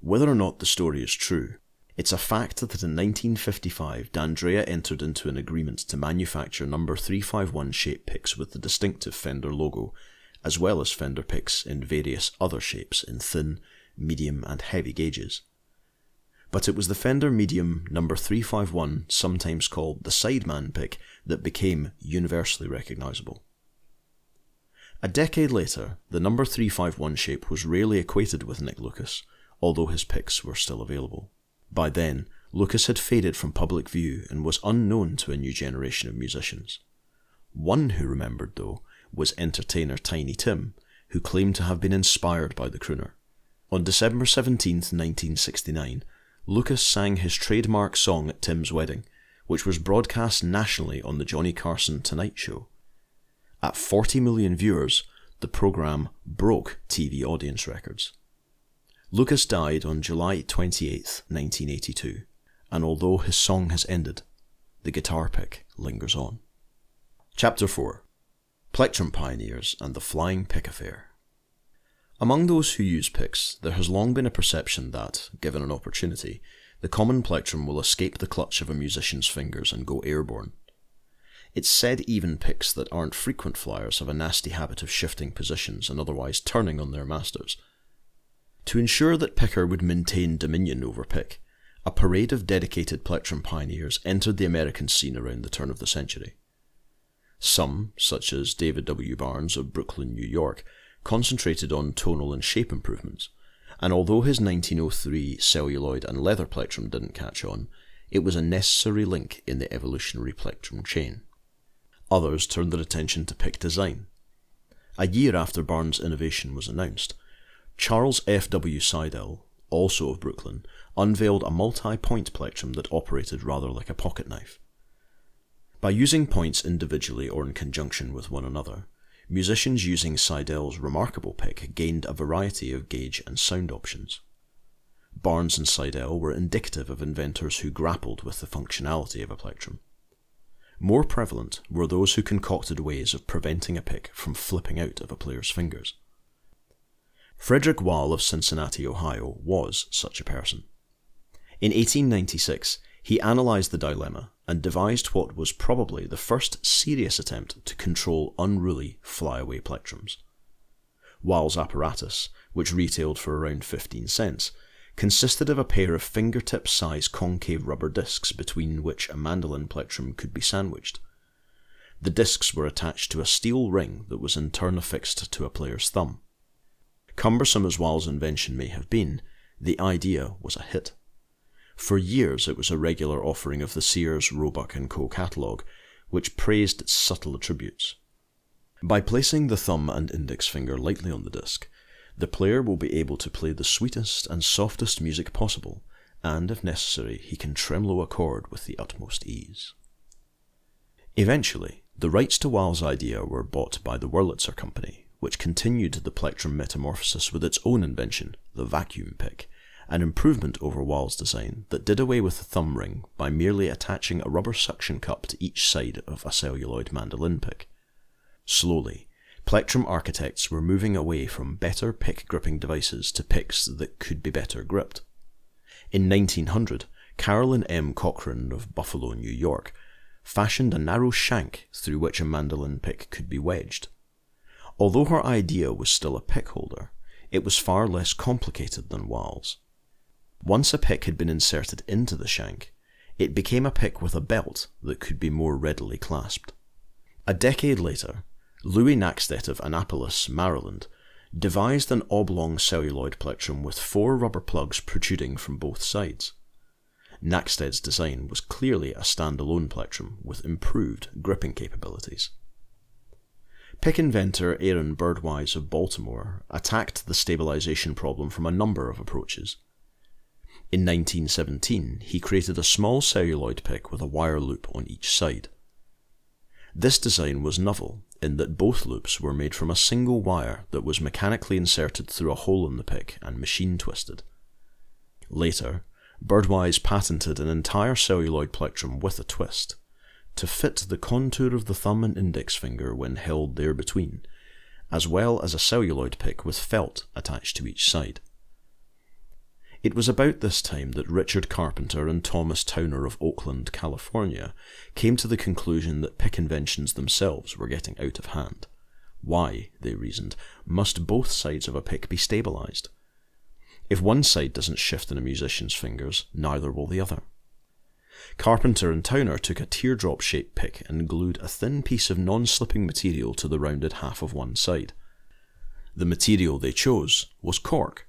Whether or not the story is true, it's a fact that in 1955 D'Andrea entered into an agreement to manufacture number 351 shape picks with the distinctive Fender logo, as well as fender picks in various other shapes in thin, medium and heavy gauges. But it was the Fender Medium No. 351, sometimes called the Sideman pick, that became universally recognisable. A decade later, the No. 351 shape was rarely equated with Nick Lucas, although his picks were still available. By then, Lucas had faded from public view and was unknown to a new generation of musicians. One who remembered, though, was entertainer Tiny Tim, who claimed to have been inspired by the crooner. On December 17, 1969, Lucas sang his trademark song at Tim's wedding, which was broadcast nationally on the Johnny Carson Tonight Show. At 40 million viewers, the programme broke TV audience records. Lucas died on July 28, 1982, and although his song has ended, the guitar pick lingers on. Chapter 4. Plectrum Pioneers and the Flying Pick Affair. Among those who use picks, there has long been a perception that, given an opportunity, the common plectrum will escape the clutch of a musician's fingers and go airborne. It's said even picks that aren't frequent flyers have a nasty habit of shifting positions and otherwise turning on their masters. To ensure that picker would maintain dominion over pick, a parade of dedicated plectrum pioneers entered the American scene around the turn of the century. Some, such as David W. Barnes of Brooklyn, New York, concentrated on tonal and shape improvements, and although his 1903 celluloid and leather plectrum didn't catch on, it was a necessary link in the evolutionary plectrum chain. Others turned their attention to pick design. A year after Barnes' innovation was announced, Charles F. W. Seidel, also of Brooklyn, unveiled a multi-point plectrum that operated rather like a pocket knife. By using points individually or in conjunction with one another, musicians using Seidel's remarkable pick gained a variety of gauge and sound options. Barnes and Seidel were indicative of inventors who grappled with the functionality of a plectrum. More prevalent were those who concocted ways of preventing a pick from flipping out of a player's fingers. Frederick Wall of Cincinnati, Ohio, was such a person. In 1896, he analysed the dilemma and devised what was probably the first serious attempt to control unruly flyaway plectrums. Wall's apparatus, which retailed for around 15 cents, consisted of a pair of fingertip-size concave rubber discs between which a mandolin plectrum could be sandwiched. The discs were attached to a steel ring that was in turn affixed to a player's thumb. Cumbersome as Wall's invention may have been, the idea was a hit. For years it was a regular offering of the Sears, Roebuck & Co. catalogue, which praised its subtle attributes. By placing the thumb and index finger lightly on the disc, the player will be able to play the sweetest and softest music possible, and, if necessary, he can tremolo a chord with the utmost ease. Eventually, the rights to Wall's idea were bought by the Wurlitzer Company, which continued the plectrum metamorphosis with its own invention, the vacuum pick, an improvement over Wall's design that did away with the thumb ring by merely attaching a rubber suction cup to each side of a celluloid mandolin pick. Slowly, plectrum architects were moving away from better pick gripping devices to picks that could be better gripped. In 1900, Carolyn M. Cochran of Buffalo, New York, fashioned a narrow shank through which a mandolin pick could be wedged. Although her idea was still a pick holder, it was far less complicated than Wall's. Once a pick had been inserted into the shank, it became a pick with a belt that could be more readily clasped. A decade later, Louis Naxtet of Annapolis, Maryland, devised an oblong celluloid plectrum with 4 rubber plugs protruding from both sides. Naxted's design was clearly a standalone plectrum with improved gripping capabilities. Pick inventor Aaron Birdwise of Baltimore attacked the stabilization problem from a number of approaches. In 1917, he created a small celluloid pick with a wire loop on each side. This design was novel in that both loops were made from a single wire that was mechanically inserted through a hole in the pick and machine twisted. Later, Birdwise patented an entire celluloid plectrum with a twist, to fit the contour of the thumb and index finger when held there between, as well as a celluloid pick with felt attached to each side. It was about this time that Richard Carpenter and Thomas Towner of Oakland, California, came to the conclusion that pick inventions themselves were getting out of hand. Why, they reasoned, must both sides of a pick be stabilised? If one side doesn't shift in a musician's fingers, neither will the other. Carpenter and Towner took a teardrop-shaped pick and glued a thin piece of non-slipping material to the rounded half of one side. The material they chose was cork.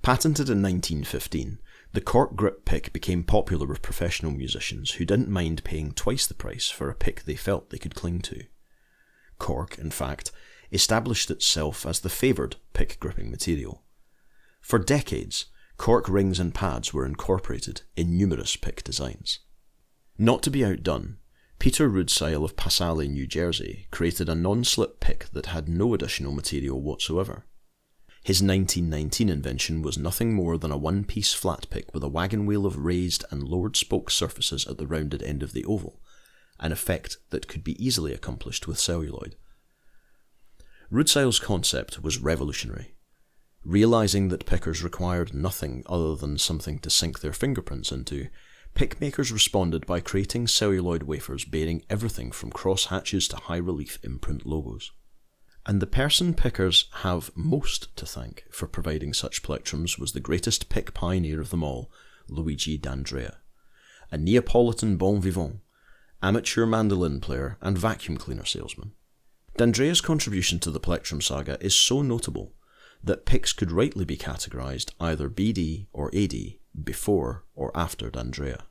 Patented in 1915, the cork grip pick became popular with professional musicians who didn't mind paying twice the price for a pick they felt they could cling to. Cork, in fact, established itself as the favoured pick gripping material. For decades, cork rings and pads were incorporated in numerous pick designs. Not to be outdone, Peter Rudisell of Passale, New Jersey, created a non-slip pick that had no additional material whatsoever. His 1919 invention was nothing more than a one-piece flat pick with a wagon wheel of raised and lowered spoke surfaces at the rounded end of the oval, an effect that could be easily accomplished with celluloid. Rudisell's concept was revolutionary. Realising that pickers required nothing other than something to sink their fingerprints into, pick makers responded by creating celluloid wafers bearing everything from cross hatches to high-relief imprint logos. And the person pickers have most to thank for providing such plectrums was the greatest pick pioneer of them all, Luigi D'Andrea, a Neapolitan bon vivant, amateur mandolin player and vacuum cleaner salesman. D'Andrea's contribution to the plectrum saga is so notable that picks could rightly be categorised either BD or AD, before or after D'Andrea.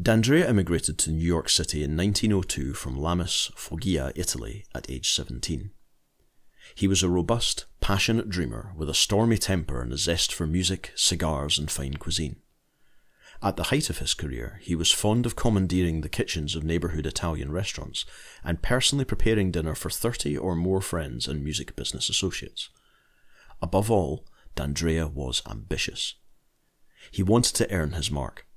D'Andrea immigrated to New York City in 1902 from Lamis, Foggia, Italy at age 17. He was a robust, passionate dreamer with a stormy temper and a zest for music, cigars and fine cuisine. At the height of his career, he was fond of commandeering the kitchens of neighbourhood Italian restaurants and personally preparing dinner for 30 or more friends and music business associates. Above all, D'Andrea was ambitious. He wanted to earn his mark.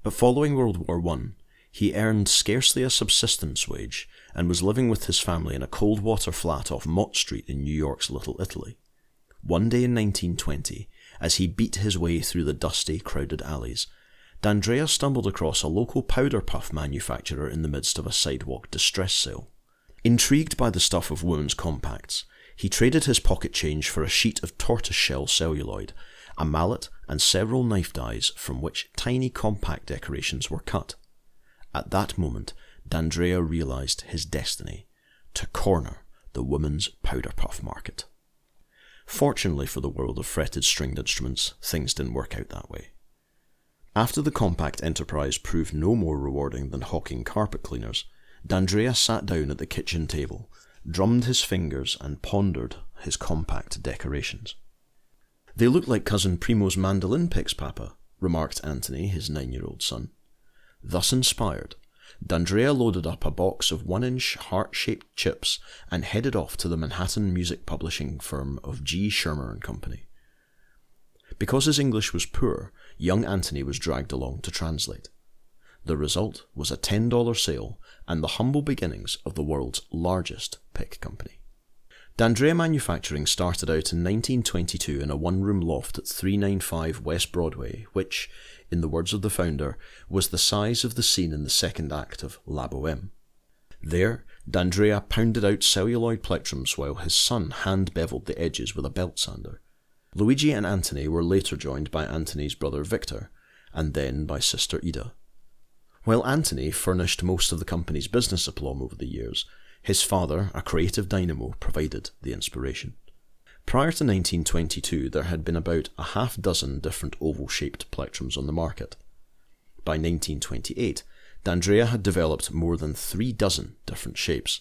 But following World War I, he earned scarcely a subsistence wage and was living with his family in a cold water flat off Mott Street in New York's Little Italy. One day in 1920, as he beat his way through the dusty, crowded alleys, D'Andrea stumbled across a local powder puff manufacturer in the midst of a sidewalk distress sale. Intrigued by the stuff of women's compacts, he traded his pocket change for a sheet of tortoiseshell celluloid, a mallet and several knife dies from which tiny compact decorations were cut. At that moment, D'Andrea realised his destiny, to corner the women's powder puff market. Fortunately for the world of fretted stringed instruments, things didn't work out that way. After the compact enterprise proved no more rewarding than hawking carpet cleaners, D'Andrea sat down at the kitchen table, drummed his fingers and pondered his compact decorations. "They look like Cousin Primo's mandolin picks, Papa," remarked Anthony, his 9-year-old son. Thus inspired, D'Andrea loaded up a box of 1-inch heart-shaped chips and headed off to the Manhattan music publishing firm of G. Schirmer and Company. Because his English was poor, young Anthony was dragged along to translate. The result was a $10 sale and the humble beginnings of the world's largest pick company. D'Andrea Manufacturing started out in 1922 in a one-room loft at 395 West Broadway, which, in the words of the founder, was the size of the scene in the second act of La Bohème. There, D'Andrea pounded out celluloid plectrums while his son hand-beveled the edges with a belt sander. Luigi and Anthony were later joined by Anthony's brother Victor, and then by sister Ida. While Anthony furnished most of the company's business aplomb over the years, his father, a creative dynamo, provided the inspiration. Prior to 1922, there had been about a half-dozen different oval-shaped plectrums on the market. By 1928, D'Andrea had developed more than 36 different shapes.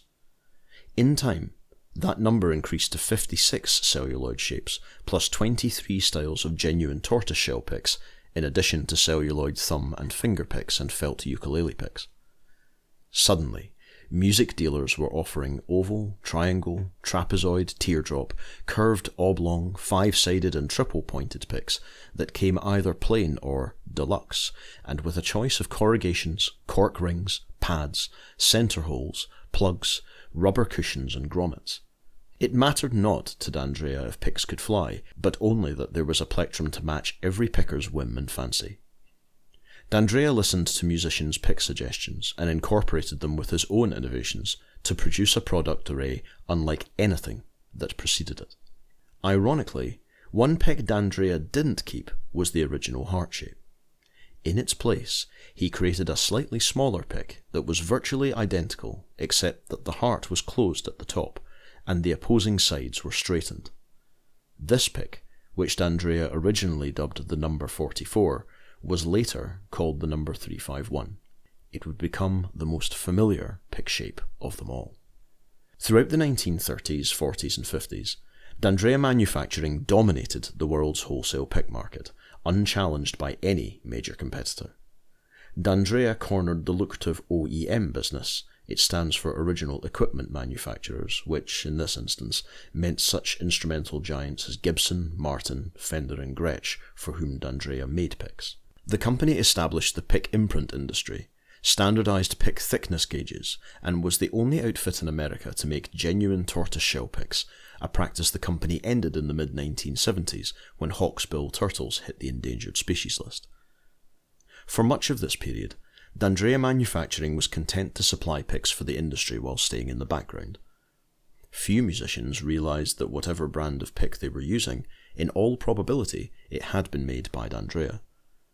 In time, that number increased to 56 celluloid shapes, plus 23 styles of genuine tortoiseshell picks, in addition to celluloid thumb and finger picks and felt ukulele picks. Suddenly, music dealers were offering oval, triangle, trapezoid, teardrop, curved, oblong, 5-sided and triple-pointed picks that came either plain or deluxe, and with a choice of corrugations, cork rings, pads, centre holes, plugs, rubber cushions and grommets. It mattered not to D'Andrea if picks could fly, but only that there was a plectrum to match every picker's whim and fancy. D'Andrea listened to musicians' pick suggestions and incorporated them with his own innovations to produce a product array unlike anything that preceded it. Ironically, one pick D'Andrea didn't keep was the original heart shape. In its place, he created a slightly smaller pick that was virtually identical except that the heart was closed at the top and the opposing sides were straightened. This pick, which D'Andrea originally dubbed the number 44, was later called the number 351. It would become the most familiar pick shape of them all. Throughout the 1930s, 40s and 50s, D'Andrea manufacturing dominated the world's wholesale pick market, unchallenged by any major competitor. D'Andrea cornered the lucrative OEM business. It stands for Original Equipment Manufacturers, which, in this instance, meant such instrumental giants as Gibson, Martin, Fender and Gretsch, for whom D'Andrea made picks. The company established the pick imprint industry, standardized pick thickness gauges, and was the only outfit in America to make genuine tortoiseshell picks, a practice the company ended in the mid-1970s when hawksbill turtles hit the endangered species list. For much of this period, D'Andrea manufacturing was content to supply picks for the industry while staying in the background. Few musicians realized that whatever brand of pick they were using, in all probability, it had been made by D'Andrea.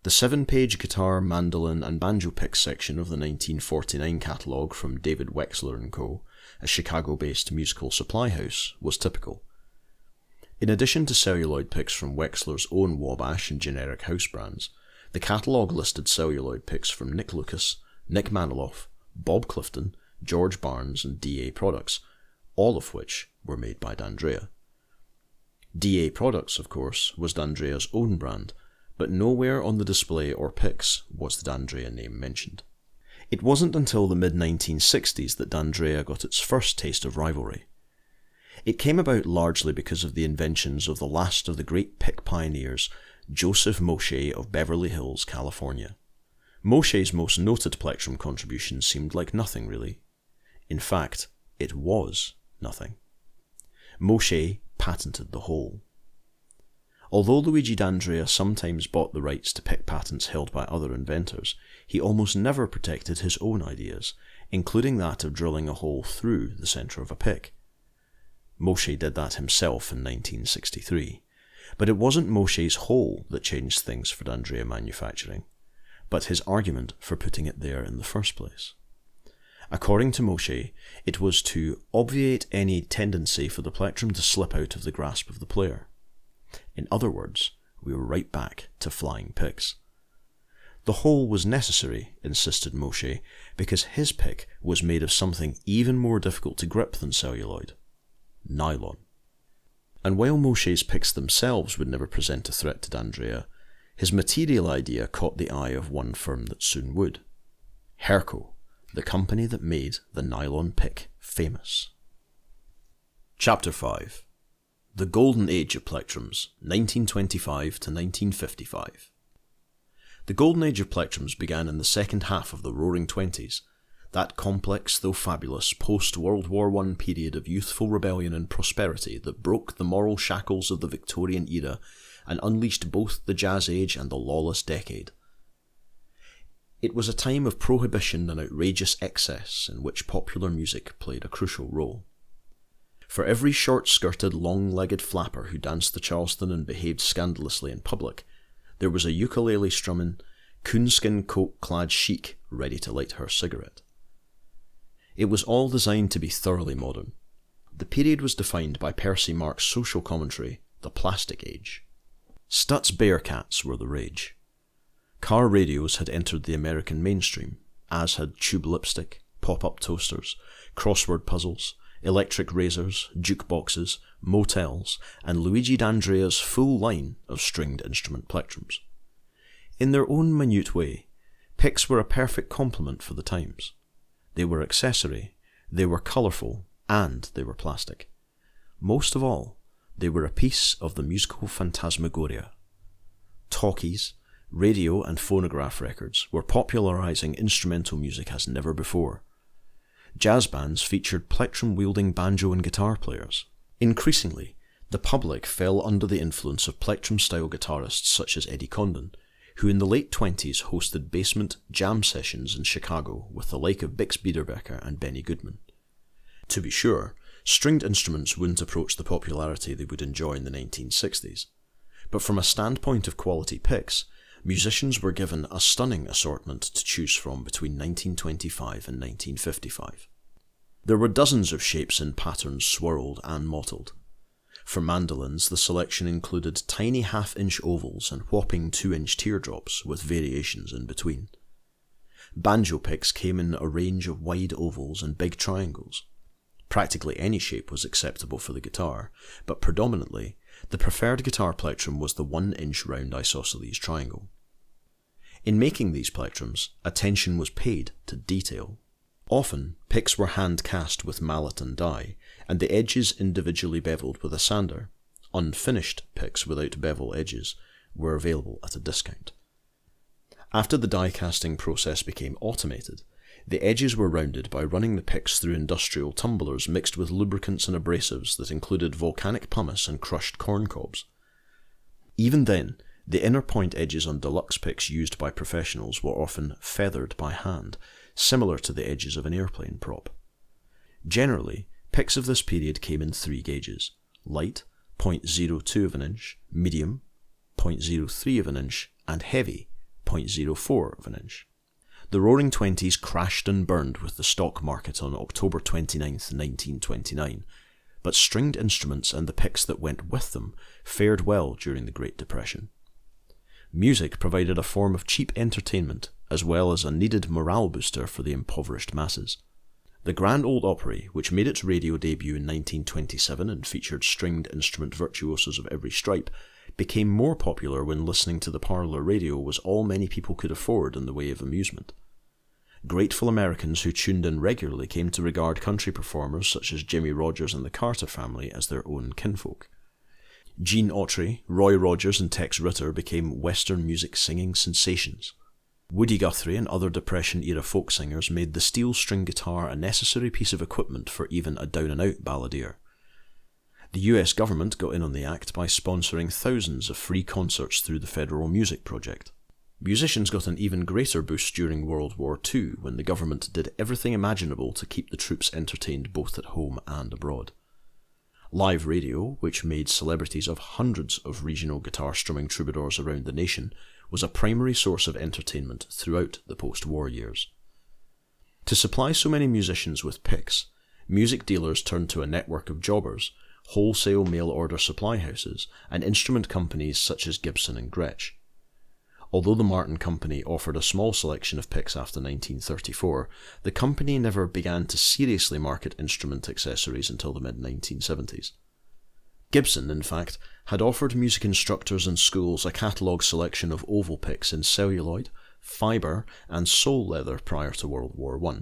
The 7-page guitar, mandolin and banjo picks section of the 1949 catalogue from David Wexler & Co., a Chicago-based musical supply house, was typical. In addition to celluloid picks from Wexler's own Wabash and generic house brands, the catalogue listed celluloid picks from Nick Lucas, Nick Maniloff, Bob Clifton, George Barnes and DA Products, all of which were made by D'Andrea. DA Products, of course, was D'Andrea's own brand, but nowhere on the display or picks was the D'Andrea name mentioned. It wasn't until the mid-1960s that D'Andrea got its first taste of rivalry. It came about largely because of the inventions of the last of the great pick pioneers, Joseph Moshe of Beverly Hills, California. Moshe's most noted plectrum contribution seemed like nothing really. In fact, it was nothing. Moshe patented the whole. Although Luigi D'Andrea sometimes bought the rights to pick patents held by other inventors, he almost never protected his own ideas, including that of drilling a hole through the centre of a pick. Moshe did that himself in 1963, but it wasn't Moshe's hole that changed things for D'Andrea manufacturing, but his argument for putting it there in the first place. According to Moshe, it was to obviate any tendency for the plectrum to slip out of the grasp of the player. In other words, we were right back to flying picks. The hole was necessary, insisted Moshe, because his pick was made of something even more difficult to grip than celluloid: nylon. And while Moshe's picks themselves would never present a threat to D'Andrea, his material idea caught the eye of one firm that soon would: Herco, the company that made the nylon pick famous. Chapter 5. The Golden Age of Plectrums, 1925 to 1955. The Golden Age of Plectrums began in the second half of the Roaring Twenties, that complex though fabulous post-World War I period of youthful rebellion and prosperity that broke the moral shackles of the Victorian era and unleashed both the Jazz Age and the lawless decade. It was a time of prohibition and outrageous excess in which popular music played a crucial role. For every short-skirted, long-legged flapper who danced the Charleston and behaved scandalously in public, there was a ukulele-strumming, coonskin coat-clad chic ready to light her cigarette. It was all designed to be thoroughly modern. The period was defined by Percy Mark's social commentary, the Plastic Age. Stutz Bearcats were the rage. Car radios had entered the American mainstream, as had tube lipstick, pop-up toasters, crossword puzzles, electric razors, jukeboxes, motels, and Luigi D'Andrea's full line of stringed instrument plectrums. In their own minute way, picks were a perfect complement for the times. They were accessory, they were colourful, and they were plastic. Most of all, they were a piece of the musical phantasmagoria. Talkies, radio and phonograph records were popularising instrumental music as never before. Jazz bands featured plectrum-wielding banjo and guitar players. Increasingly, the public fell under the influence of plectrum-style guitarists such as Eddie Condon, who in the late 20s hosted basement jam sessions in Chicago with the like of Bix Beiderbecke and Benny Goodman. To be sure, stringed instruments wouldn't approach the popularity they would enjoy in the 1960s, but from a standpoint of quality picks, musicians were given a stunning assortment to choose from between 1925 and 1955. There were dozens of shapes and patterns swirled and mottled. For mandolins, the selection included tiny half-inch ovals and whopping 2-inch teardrops with variations in between. Banjo picks came in a range of wide ovals and big triangles. Practically any shape was acceptable for the guitar, but predominantly, the preferred guitar plectrum was the 1-inch round isosceles triangle. In making these plectrums, attention was paid to detail. Often, picks were hand-cast with mallet and die, and the edges individually beveled with a sander. Unfinished picks without bevel edges were available at a discount. After the die casting process became automated, the edges were rounded by running the picks through industrial tumblers mixed with lubricants and abrasives that included volcanic pumice and crushed corn cobs. Even then, the inner point edges on deluxe picks used by professionals were often feathered by hand, similar to the edges of an airplane prop. Generally, picks of this period came in 3 gauges: light, 0.02 of an inch, medium, 0.03 of an inch, and heavy, 0.04 of an inch. The Roaring Twenties crashed and burned with the stock market on October 29, 1929, but stringed instruments and the picks that went with them fared well during the Great Depression. Music provided a form of cheap entertainment as well as a needed morale booster for the impoverished masses. The Grand Ole Opry, which made its radio debut in 1927 and featured stringed instrument virtuosos of every stripe, became more popular when listening to the parlour radio was all many people could afford in the way of amusement. Grateful Americans who tuned in regularly came to regard country performers such as Jimmie Rodgers and the Carter family as their own kinfolk. Gene Autry, Roy Rogers and Tex Ritter became Western music singing sensations. Woody Guthrie and other Depression-era folk singers made the steel string guitar a necessary piece of equipment for even a down-and-out balladeer. The US government got in on the act by sponsoring thousands of free concerts through the Federal Music Project. Musicians got an even greater boost during World War II when the government did everything imaginable to keep the troops entertained both at home and abroad. Live radio, which made celebrities of hundreds of regional guitar strumming troubadours around the nation, was a primary source of entertainment throughout the post-war years. To supply so many musicians with picks, music dealers turned to a network of jobbers, wholesale mail-order supply houses, and instrument companies such as Gibson and Gretsch. Although the Martin Company offered a small selection of picks after 1934, the company never began to seriously market instrument accessories until the mid-1970s. Gibson, in fact, had offered music instructors and schools a catalogue selection of oval picks in celluloid, fibre, and sole leather prior to World War I.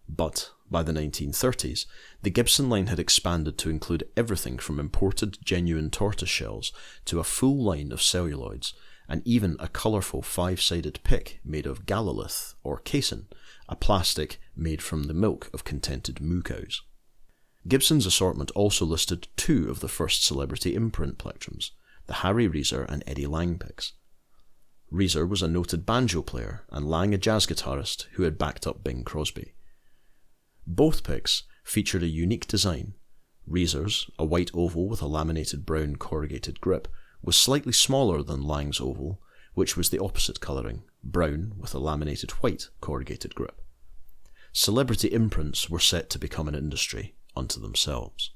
But, by the 1930s, the Gibson line had expanded to include everything from imported genuine tortoise shells to a full line of celluloids, and even a colourful 5-sided pick made of galalith or casein, a plastic made from the milk of contented moo cows. Gibson's assortment also listed 2 of the first celebrity imprint plectrums, the Harry Reeser and Eddie Lang picks. Reeser was a noted banjo player and Lang a jazz guitarist who had backed up Bing Crosby. Both picks featured a unique design. Reeser's, a white oval with a laminated brown corrugated grip, was slightly smaller than Lang's oval, which was the opposite colouring, brown with a laminated white corrugated grip. Celebrity imprints were set to become an industry unto themselves.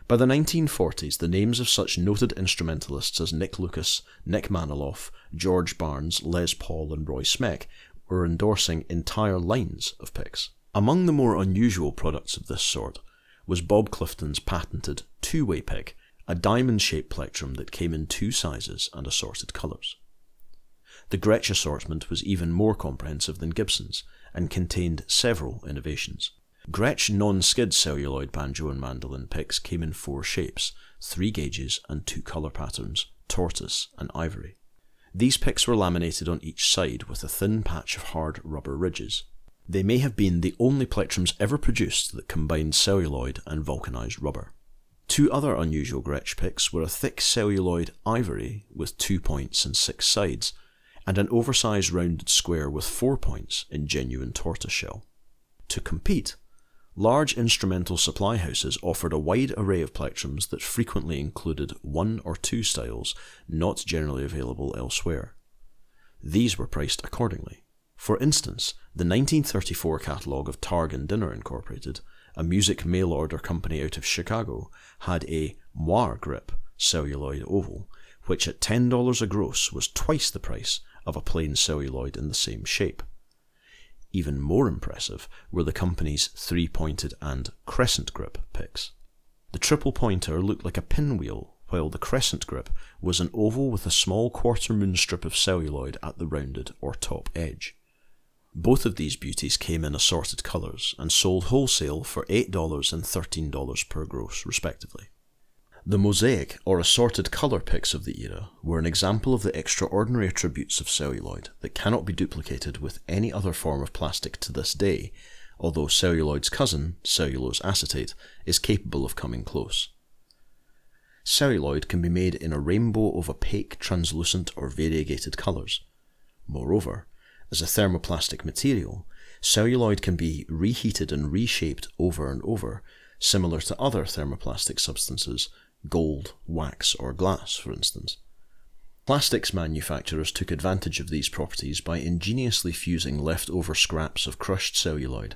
By the 1940s, the names of such noted instrumentalists as Nick Lucas, Nick Maniloff, George Barnes, Les Paul and Roy Smeck were endorsing entire lines of picks. Among the more unusual products of this sort was Bob Clifton's patented two-way pick, a diamond-shaped plectrum that came in 2 sizes and assorted colours. The Gretsch assortment was even more comprehensive than Gibson's and contained several innovations. Gretsch non-skid celluloid banjo and mandolin picks came in 4 shapes, 3 gauges and 2 colour patterns, tortoise and ivory. These picks were laminated on each side with a thin patch of hard rubber ridges. They may have been the only plectrums ever produced that combined celluloid and vulcanised rubber. Two other unusual Gretsch picks were a thick celluloid ivory with 2 points and 6 sides, and an oversized rounded square with 4 points in genuine tortoiseshell. To compete, large instrumental supply houses offered a wide array of plectrums that frequently included 1 or 2 styles not generally available elsewhere. These were priced accordingly. For instance, the 1934 catalogue of Targ & Dinner Incorporated, a music mail-order company out of Chicago, had a moire grip celluloid oval, which at $10 a gross was twice the price of a plain celluloid in the same shape. Even more impressive were the company's 3-pointed and crescent grip picks. The triple pointer looked like a pinwheel, while the crescent grip was an oval with a small quarter-moon strip of celluloid at the rounded or top edge. Both of these beauties came in assorted colours and sold wholesale for $8 and $13 per gross, respectively. The mosaic or assorted colour picks of the era were an example of the extraordinary attributes of celluloid that cannot be duplicated with any other form of plastic to this day, although celluloid's cousin, cellulose acetate, is capable of coming close. Celluloid can be made in a rainbow of opaque, translucent or variegated colours. Moreover, as a thermoplastic material, celluloid can be reheated and reshaped over and over, similar to other thermoplastic substances, gold, wax or glass, for instance. Plastics manufacturers took advantage of these properties by ingeniously fusing leftover scraps of crushed celluloid,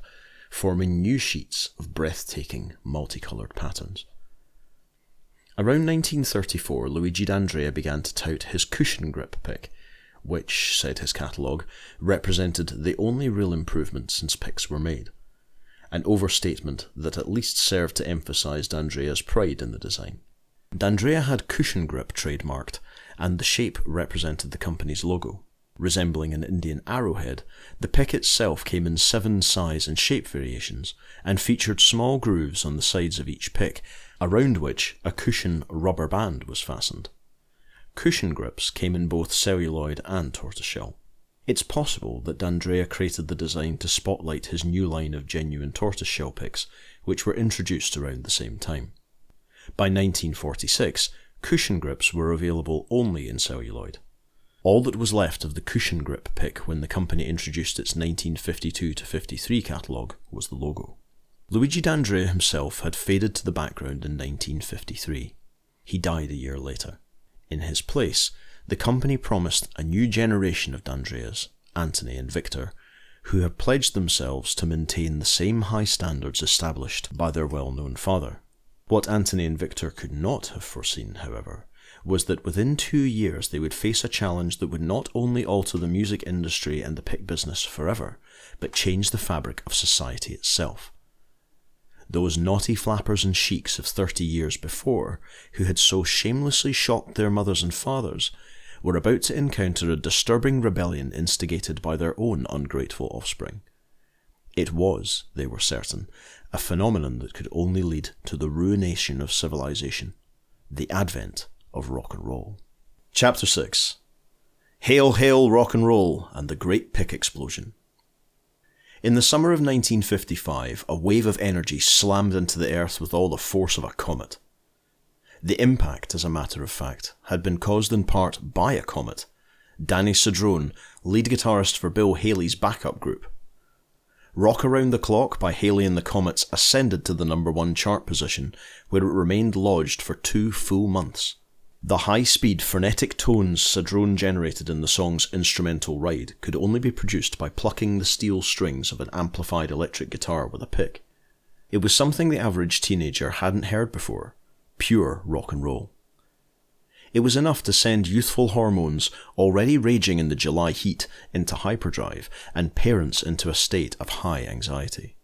forming new sheets of breathtaking, multicoloured patterns. Around 1934, Luigi D'Andrea began to tout his cushion grip pick, which, said his catalogue, represented the only real improvement since picks were made. An overstatement that at least served to emphasise D'Andrea's pride in the design. D'Andrea had cushion grip trademarked, and the shape represented the company's logo. Resembling an Indian arrowhead, the pick itself came in 7 size and shape variations, and featured small grooves on the sides of each pick, around which a cushion rubber band was fastened. Cushion grips came in both celluloid and tortoiseshell. It's possible that D'Andrea created the design to spotlight his new line of genuine tortoiseshell picks, which were introduced around the same time. By 1946, cushion grips were available only in celluloid. All that was left of the cushion grip pick when the company introduced its 1952-53 catalogue was the logo. Luigi D'Andrea himself had faded to the background in 1953. He died a year later. In his place, the company promised a new generation of D'Andreas, Anthony and Victor, who have pledged themselves to maintain the same high standards established by their well-known father. What Anthony and Victor could not have foreseen, however, was that within 2 years they would face a challenge that would not only alter the music industry and the pick business forever, but change the fabric of society itself. Those naughty flappers and sheiks of 30 years before, who had so shamelessly shocked their mothers and fathers, were about to encounter a disturbing rebellion instigated by their own ungrateful offspring. It was, they were certain, a phenomenon that could only lead to the ruination of civilization, the advent of rock and roll. Chapter 6. Hail, hail, rock and roll, and the Great Pick Explosion. In the summer of 1955, a wave of energy slammed into the earth with all the force of a comet. The impact, as a matter of fact, had been caused in part by a comet, Danny Cedrone, lead guitarist for Bill Haley's backup group. Rock Around the Clock by Haley and the Comets ascended to the #1 chart position, where it remained lodged for 2 full months. The high-speed, frenetic tones Cedrone generated in the song's instrumental ride could only be produced by plucking the steel strings of an amplified electric guitar with a pick. It was something the average teenager hadn't heard before, pure rock and roll. It was enough to send youthful hormones, already raging in the July heat, into hyperdrive, and parents into a state of high anxiety.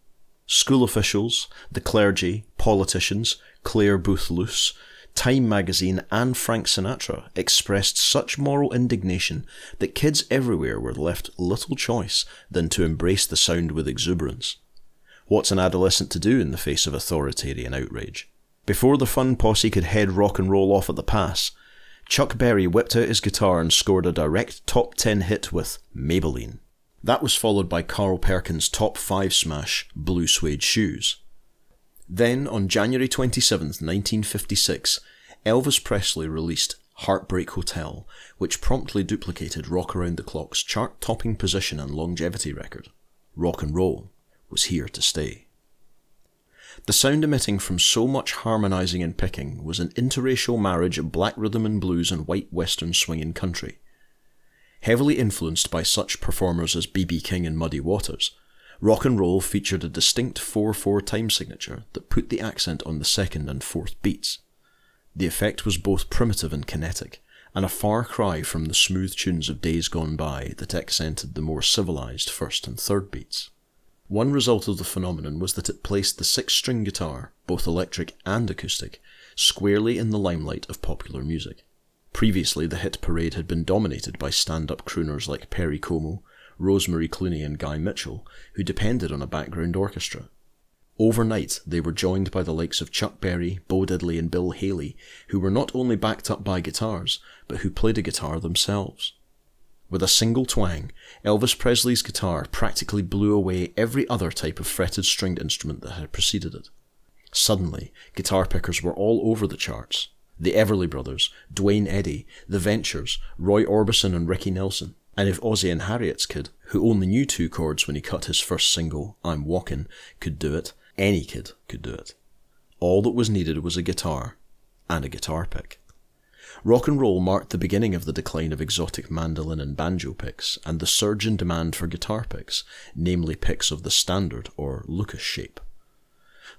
School officials, the clergy, politicians, Claire Booth Luce, Time magazine and Frank Sinatra expressed such moral indignation that kids everywhere were left little choice than to embrace the sound with exuberance. What's an adolescent to do in the face of authoritarian outrage? Before the fun posse could head rock and roll off at the pass, Chuck Berry whipped out his guitar and scored a direct top 10 hit with Maybelline. That was followed by Carl Perkins' top 5 smash, Blue Suede Shoes. Then, on January 27, 1956, Elvis Presley released Heartbreak Hotel, which promptly duplicated Rock Around the Clock's chart-topping position and longevity record. Rock and roll was here to stay. The sound emitting from so much harmonizing and picking was an interracial marriage of black rhythm and blues and white western swing and country. Heavily influenced by such performers as B.B. King and Muddy Waters, rock and roll featured a distinct 4/4 time signature that put the accent on the second and fourth beats. The effect was both primitive and kinetic, and a far cry from the smooth tunes of days gone by that accented the more civilized first and third beats. One result of the phenomenon was that it placed the six-string guitar, both electric and acoustic, squarely in the limelight of popular music. Previously, the hit parade had been dominated by stand-up crooners like Perry Como, Rosemary Clooney and Guy Mitchell, who depended on a background orchestra. Overnight, they were joined by the likes of Chuck Berry, Bo Diddley and Bill Haley, who were not only backed up by guitars, but who played a guitar themselves. With a single twang, Elvis Presley's guitar practically blew away every other type of fretted stringed instrument that had preceded it. Suddenly, guitar pickers were all over the charts. The Everly Brothers, Duane Eddy, The Ventures, Roy Orbison and Ricky Nelson. And if Ozzie and Harriet's kid, who only knew 2 chords when he cut his first single, I'm Walkin', could do it, any kid could do it. All that was needed was a guitar, and a guitar pick. Rock and roll marked the beginning of the decline of exotic mandolin and banjo picks, and the surge in demand for guitar picks, namely picks of the standard or Lucas shape.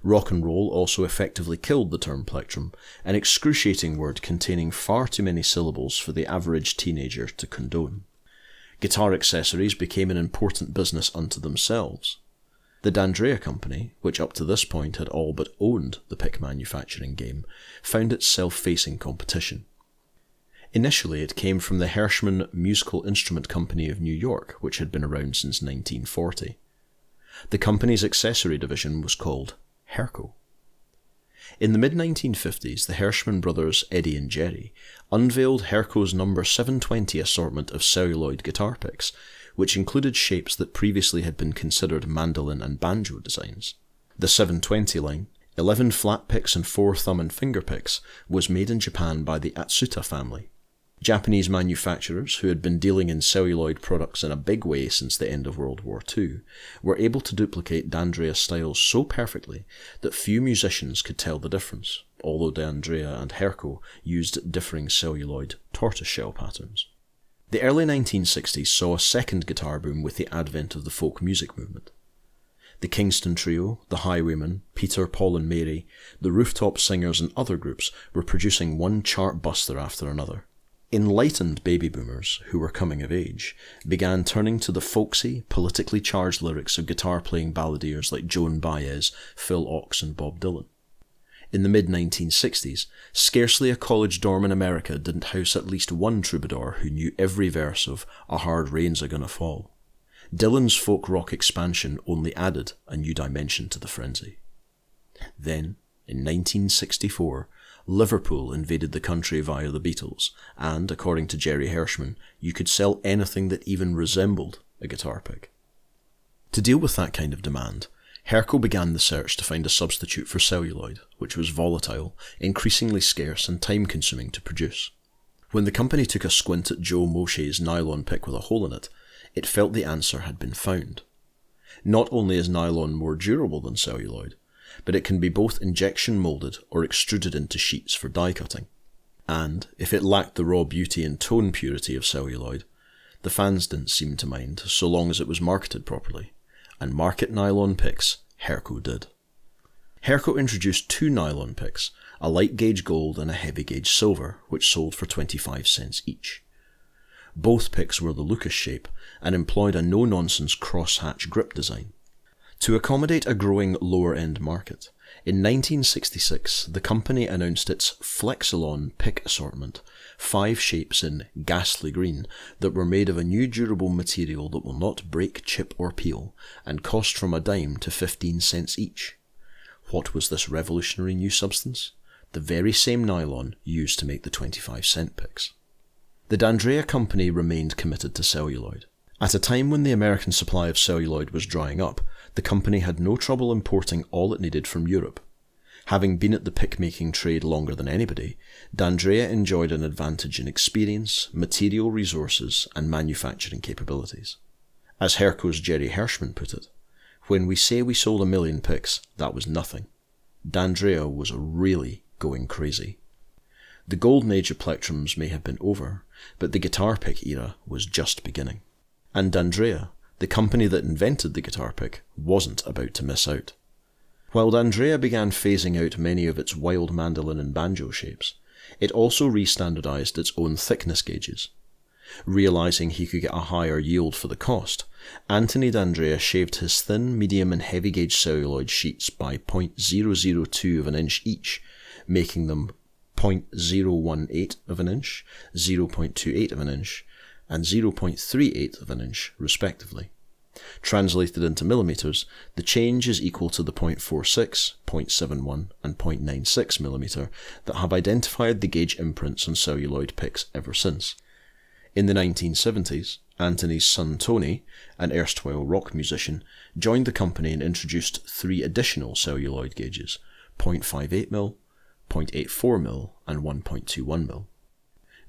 Rock and roll also effectively killed the term plectrum, an excruciating word containing far too many syllables for the average teenager to condone. Guitar accessories became an important business unto themselves. The D'Andrea Company, which up to this point had all but owned the pick manufacturing game, found itself facing competition. Initially, it came from the Hirschman Musical Instrument Company of New York, which had been around since 1940. The company's accessory division was called Herco. In the mid-1950s, the Hirschman brothers, Eddie and Jerry, unveiled Herco's number 720 assortment of celluloid guitar picks, which included shapes that previously had been considered mandolin and banjo designs. The 720 line, 11 flat picks and 4 thumb and finger picks, was made in Japan by the Atsuta family. Japanese manufacturers, who had been dealing in celluloid products in a big way since the end of World War II, were able to duplicate D'Andrea styles so perfectly that few musicians could tell the difference, although D'Andrea and Herco used differing celluloid tortoiseshell patterns. The early 1960s saw a second guitar boom with the advent of the folk music movement. The Kingston Trio, the Highwaymen, Peter, Paul and Mary, the Rooftop Singers and other groups were producing one chart buster after another. Enlightened baby boomers, who were coming of age, began turning to the folksy, politically charged lyrics of guitar-playing balladeers like Joan Baez, Phil Ochs and Bob Dylan. In the mid-1960s, scarcely a college dorm in America didn't house at least one troubadour who knew every verse of A Hard Rain's A-Gonna Fall. Dylan's folk rock expansion only added a new dimension to the frenzy. Then, in 1964, Liverpool invaded the country via the Beatles, and, according to Jerry Hirschman, you could sell anything that even resembled a guitar pick. To deal with that kind of demand, Herco began the search to find a substitute for celluloid, which was volatile, increasingly scarce and time-consuming to produce. When the company took a squint at Joe Macey's nylon pick with a hole in it, it felt the answer had been found. Not only is nylon more durable than celluloid, but it can be both injection moulded or extruded into sheets for die cutting. And, if it lacked the raw beauty and tone purity of celluloid, the fans didn't seem to mind so long as it was marketed properly. And market nylon picks, Herco did. Herco introduced 2 nylon picks, a light gauge gold and a heavy gauge silver, which sold for 25 cents each. Both picks were the Lucas shape and employed a no-nonsense cross-hatch grip design. To accommodate a growing lower-end market, in 1966 the company announced its Flexilon pick assortment, 5 shapes in ghastly green that were made of a new durable material that will not break, chip or peel, and cost from a dime to 15 cents each. What was this revolutionary new substance? The very same nylon used to make the 25-cent picks. The D'Andrea Company remained committed to celluloid. At a time when the American supply of celluloid was drying up, the company had no trouble importing all it needed from Europe. Having been at the pick-making trade longer than anybody, D'Andrea enjoyed an advantage in experience, material resources, and manufacturing capabilities. As Herco's Jerry Hirschman put it, "When we say we sold 1 million picks, that was nothing. D'Andrea was really going crazy." The golden age of plectrums may have been over, but the guitar pick era was just beginning. And D'Andrea, the company that invented the guitar pick, wasn't about to miss out. While D'Andrea began phasing out many of its wild mandolin and banjo shapes, it also re-standardized its own thickness gauges. Realizing he could get a higher yield for the cost, Anthony D'Andrea shaved his thin, medium and heavy gauge celluloid sheets by 0.002 of an inch each, making them 0.018 of an inch, 0.28 of an inch, and 0.38 of an inch, respectively. Translated into millimeters, the change is equal to the 0.46, 0.71, and 0.96 millimeter that have identified the gauge imprints on celluloid picks ever since. In the 1970s, Anthony's son Tony, an erstwhile rock musician, joined the company and introduced 3 additional celluloid gauges, 0.58mm, 0.84mm, and 1.21mm.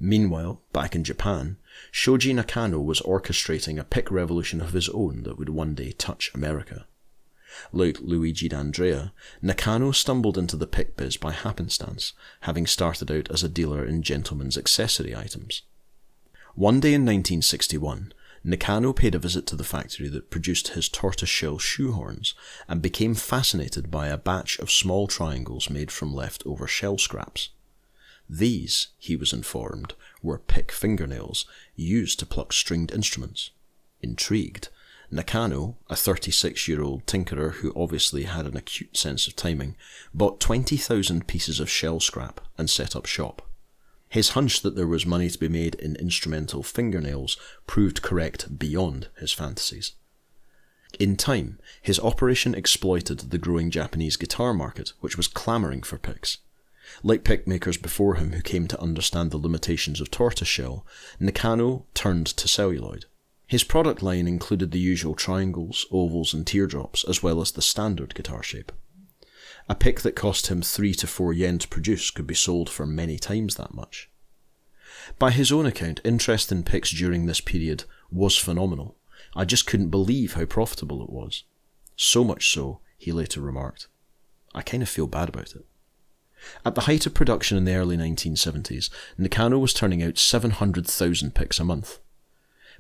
Meanwhile, back in Japan, Shoji Nakano was orchestrating a pick revolution of his own that would one day touch America. Like Luigi D'Andrea, Nakano stumbled into the pick biz by happenstance, having started out as a dealer in gentlemen's accessory items. One day in 1961, Nakano paid a visit to the factory that produced his tortoiseshell shoehorns and became fascinated by a batch of small triangles made from leftover shell scraps. These, he was informed, were pick fingernails used to pluck stringed instruments. Intrigued, Nakano, a 36-year-old tinkerer who obviously had an acute sense of timing, bought 20,000 pieces of shell scrap and set up shop. His hunch that there was money to be made in instrumental fingernails proved correct beyond his fantasies. In time, his operation exploited the growing Japanese guitar market, which was clamouring for picks. Like pick makers before him who came to understand the limitations of tortoiseshell, Nakano turned to celluloid. His product line included the usual triangles, ovals and teardrops, as well as the standard guitar shape. A pick that cost him 3 to 4 yen to produce could be sold for many times that much. By his own account, interest in picks during this period was phenomenal. I just couldn't believe how profitable it was. So much so, he later remarked, "I kind of feel bad about it." At the height of production in the early 1970s, Nakano was turning out 700,000 picks a month.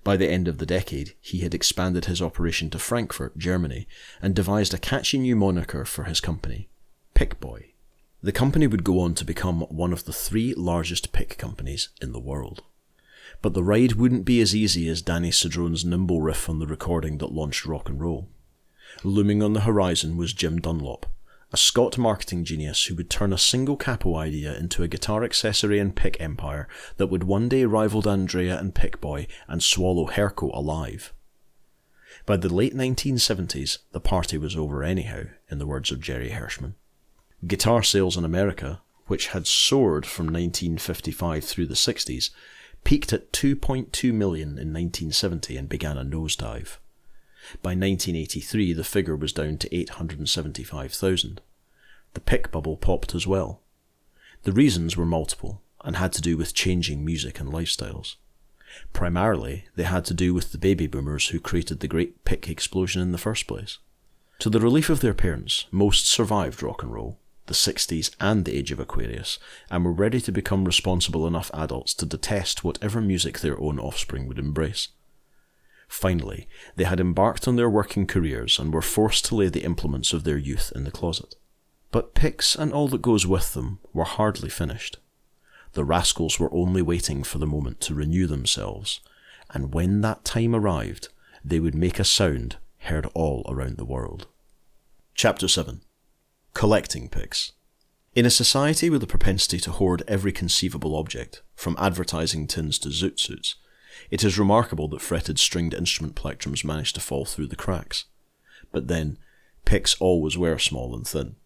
By the end of the decade, he had expanded his operation to Frankfurt, Germany, and devised a catchy new moniker for his company, Pick Boy. The company would go on to become one of the 3 largest pick companies in the world. But the ride wouldn't be as easy as Danny Cedrone's nimble riff on the recording that launched rock and roll. Looming on the horizon was Jim Dunlop, a Scot marketing genius who would turn a single capo idea into a guitar accessory and pick empire that would one day rival D'Andrea and Pick Boy and swallow Herco alive. By the late 1970s, the party was over anyhow, in the words of Jerry Hirschman. Guitar sales in America, which had soared from 1955 through the 60s, peaked at 2.2 million in 1970 and began a nosedive. By 1983, the figure was down to 875,000. The pick bubble popped as well. The reasons were multiple and had to do with changing music and lifestyles. Primarily, they had to do with the baby boomers who created the great pick explosion in the first place. To the relief of their parents, most survived rock and roll, the 60s and the age of Aquarius, and were ready to become responsible enough adults to detest whatever music their own offspring would embrace. Finally, they had embarked on their working careers and were forced to lay the implements of their youth in the closet. But picks and all that goes with them were hardly finished. The rascals were only waiting for the moment to renew themselves, and when that time arrived, they would make a sound heard all around the world. Chapter 7. Collecting Picks. In a society with a propensity to hoard every conceivable object, from advertising tins to zoot suits, it is remarkable that fretted stringed instrument plectrums managed to fall through the cracks. But then, picks always were small and thin.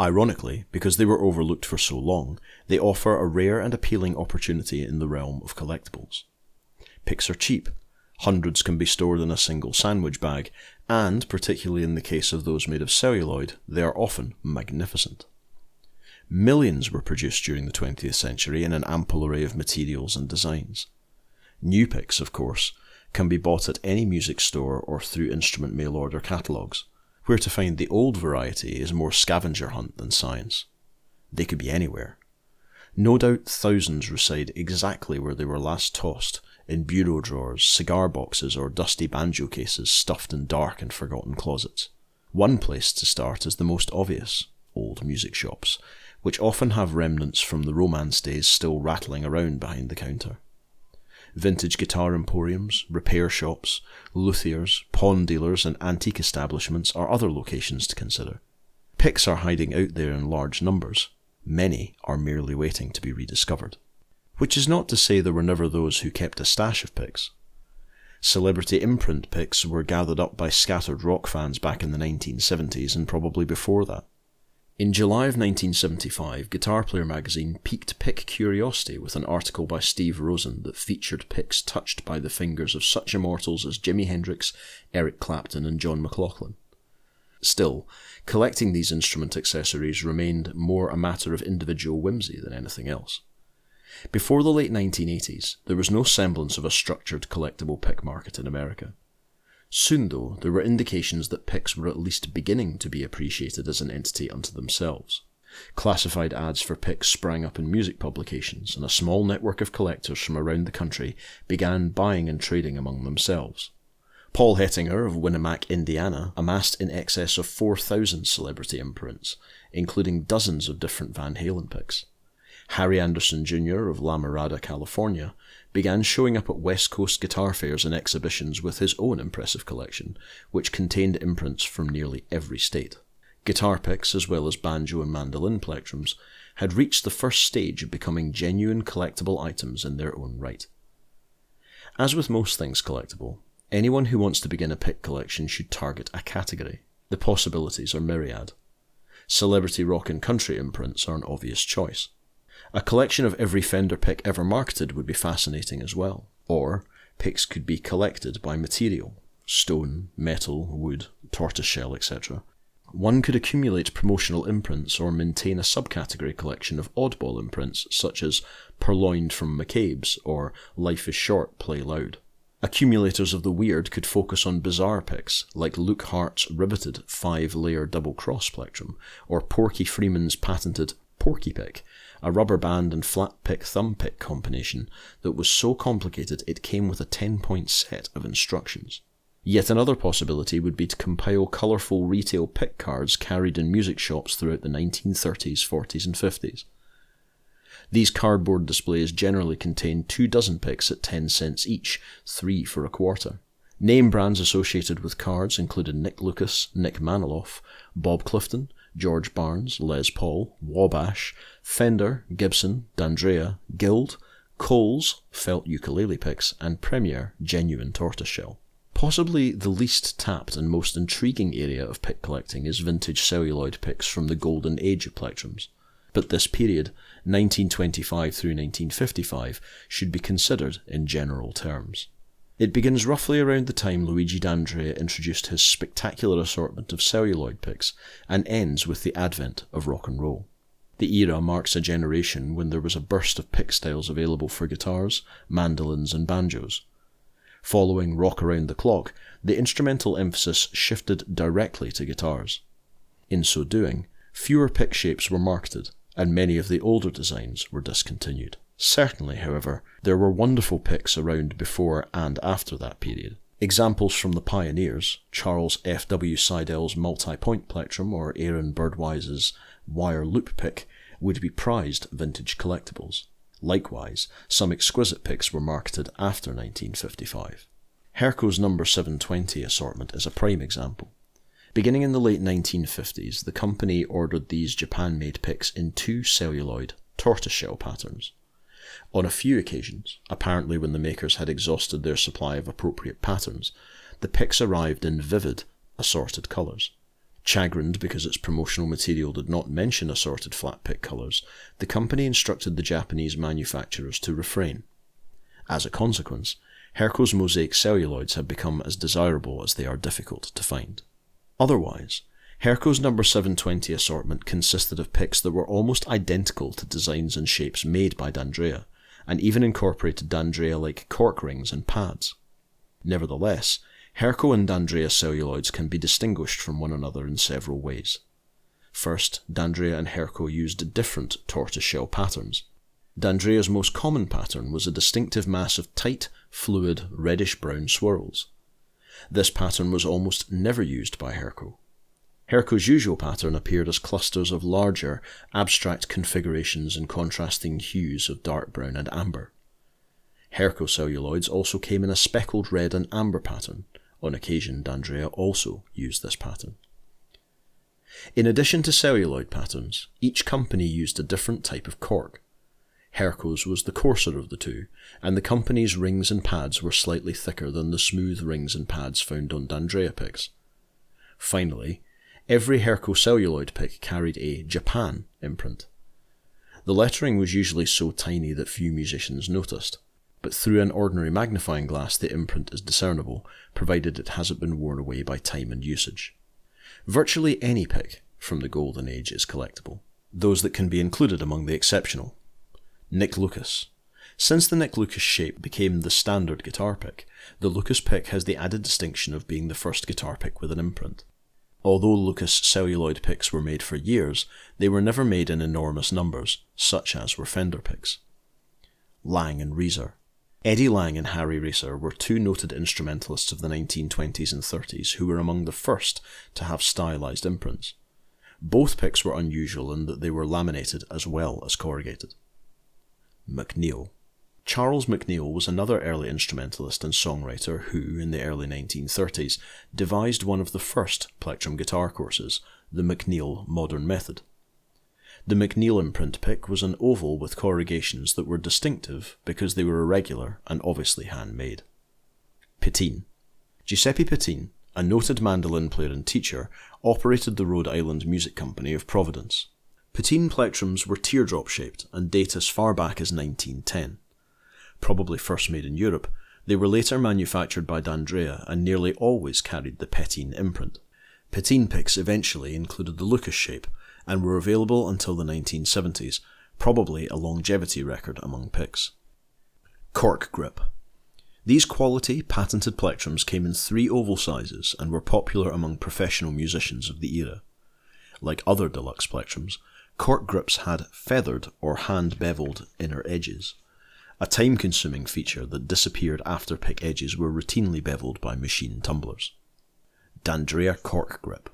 Ironically, because they were overlooked for so long, they offer a rare and appealing opportunity in the realm of collectibles. Picks are cheap. Hundreds can be stored in a single sandwich bag, and, particularly in the case of those made of celluloid, they are often magnificent. Millions were produced during the 20th century in an ample array of materials and designs. New picks, of course, can be bought at any music store or through instrument mail-order catalogues, where to find the old variety is more scavenger hunt than science. They could be anywhere. No doubt thousands reside exactly where they were last tossed, in bureau drawers, cigar boxes, or dusty banjo cases stuffed in dark and forgotten closets. One place to start is the most obvious, old music shops, which often have remnants from the Romance days still rattling around behind the counter. Vintage guitar emporiums, repair shops, luthiers, pawn dealers, and antique establishments are other locations to consider. Picks are hiding out there in large numbers. Many are merely waiting to be rediscovered. Which is not to say there were never those who kept a stash of picks. Celebrity imprint picks were gathered up by scattered rock fans back in the 1970s and probably before that. In July of 1975, Guitar Player magazine piqued pick curiosity with an article by Steve Rosen that featured picks touched by the fingers of such immortals as Jimi Hendrix, Eric Clapton, and John McLaughlin. Still, collecting these instrument accessories remained more a matter of individual whimsy than anything else. Before the late 1980s, there was no semblance of a structured collectible pick market in America. Soon, though, there were indications that picks were at least beginning to be appreciated as an entity unto themselves. Classified ads for picks sprang up in music publications, and a small network of collectors from around the country began buying and trading among themselves. Paul Hettinger of Winnemac, Indiana, amassed in excess of 4,000 celebrity imprints, including dozens of different Van Halen picks. Harry Anderson Jr. of La Mirada, California, began showing up at West Coast guitar fairs and exhibitions with his own impressive collection, which contained imprints from nearly every state. Guitar picks, as well as banjo and mandolin plectrums, had reached the first stage of becoming genuine collectible items in their own right. As with most things collectible, anyone who wants to begin a pick collection should target a category. The possibilities are myriad. Celebrity rock and country imprints are an obvious choice. A collection of every Fender pick ever marketed would be fascinating as well. Or, picks could be collected by material: stone, metal, wood, tortoiseshell, etc. One could accumulate promotional imprints or maintain a subcategory collection of oddball imprints such as Purloined from McCabe's or Life is Short, Play Loud. Accumulators of the weird could focus on bizarre picks like Luke Hart's riveted 5-layer double-cross plectrum or Porky Freeman's patented Porky Pick, a rubber band and flat pick thumb pick combination that was so complicated it came with a 10-point set of instructions. Yet another possibility would be to compile colourful retail pick cards carried in music shops throughout the 1930s, 40s and 50s. These cardboard displays generally contained 24 picks at 10 cents each, 3 for a quarter. Name brands associated with cards included Nick Lucas, Nick Maniloff, Bob Clifton, George Barnes, Les Paul, Wabash, Fender, Gibson, D'Andrea, Guild, Coles, felt ukulele picks, and Premier, genuine tortoiseshell. Possibly the least tapped and most intriguing area of pick collecting is vintage celluloid picks from the golden age of plectrums. But this period, 1925 through 1955, should be considered in general terms. It begins roughly around the time Luigi D'Andrea introduced his spectacular assortment of celluloid picks and ends with the advent of rock and roll. The era marks a generation when there was a burst of pick styles available for guitars, mandolins and banjos. Following Rock Around the Clock, the instrumental emphasis shifted directly to guitars. In so doing, fewer pick shapes were marketed, and many of the older designs were discontinued. Certainly, however, there were wonderful picks around before and after that period. Examples from the pioneers, Charles F. W. Seidel's multi-point plectrum or Aaron Birdwise's wire loop pick, would be prized vintage collectibles. Likewise, some exquisite picks were marketed after 1955. Herco's No. 720 assortment is a prime example. Beginning in the late 1950s, the company ordered these Japan-made picks in 2 celluloid, tortoiseshell patterns. On a few occasions, apparently when the makers had exhausted their supply of appropriate patterns, the picks arrived in vivid, assorted colours. Chagrined because its promotional material did not mention assorted flat pick colours, the company instructed the Japanese manufacturers to refrain. As a consequence, Herco's mosaic celluloids have become as desirable as they are difficult to find. Otherwise, Herco's No. 720 assortment consisted of picks that were almost identical to designs and shapes made by D'Andrea, and even incorporated D'Andrea-like cork rings and pads. Nevertheless, Herco and D'Andrea celluloids can be distinguished from one another in several ways. First, D'Andrea and Herco used different tortoiseshell patterns. D'Andrea's most common pattern was a distinctive mass of tight, fluid, reddish-brown swirls. This pattern was almost never used by Herco. Herco's usual pattern appeared as clusters of larger, abstract configurations in contrasting hues of dark brown and amber. Herco celluloids also came in a speckled red and amber pattern. On occasion, D'Andrea also used this pattern. In addition to celluloid patterns, each company used a different type of cork. Herco's was the coarser of the two, and the company's rings and pads were slightly thicker than the smooth rings and pads found on D'Andrea picks. Finally, every Herco celluloid pick carried a Japan imprint. The lettering was usually so tiny that few musicians noticed, but through an ordinary magnifying glass the imprint is discernible, provided it hasn't been worn away by time and usage. Virtually any pick from the Golden Age is collectible, those that can be included among the exceptional. Nick Lucas. Since the Nick Lucas shape became the standard guitar pick, the Lucas pick has the added distinction of being the first guitar pick with an imprint. Although Lucas celluloid picks were made for years, they were never made in enormous numbers, such as were Fender picks. Lang and Reeser. Eddie Lang and Harry Reeser were two noted instrumentalists of the 1920s and 30s who were among the first to have stylized imprints. Both picks were unusual in that they were laminated as well as corrugated. McNeil. Charles McNeil was another early instrumentalist and songwriter who, in the early 1930s, devised one of the first plectrum guitar courses, the McNeil Modern Method. The McNeil imprint pick was an oval with corrugations that were distinctive because they were irregular and obviously handmade. Petin. Giuseppe Petin, a noted mandolin player and teacher, operated the Rhode Island Music Company of Providence. Petin plectrums were teardrop-shaped and date as far back as 1910. Probably first made in Europe, they were later manufactured by D'Andrea and nearly always carried the Petin imprint. Petin picks eventually included the Lucas shape and were available until the 1970s, probably a longevity record among picks. Cork grip. These quality, patented plectrums came in 3 oval sizes and were popular among professional musicians of the era. Like other deluxe plectrums, cork grips had feathered or hand-beveled inner edges, a time-consuming feature that disappeared after pick edges were routinely beveled by machine tumblers. D'Andrea cork grip.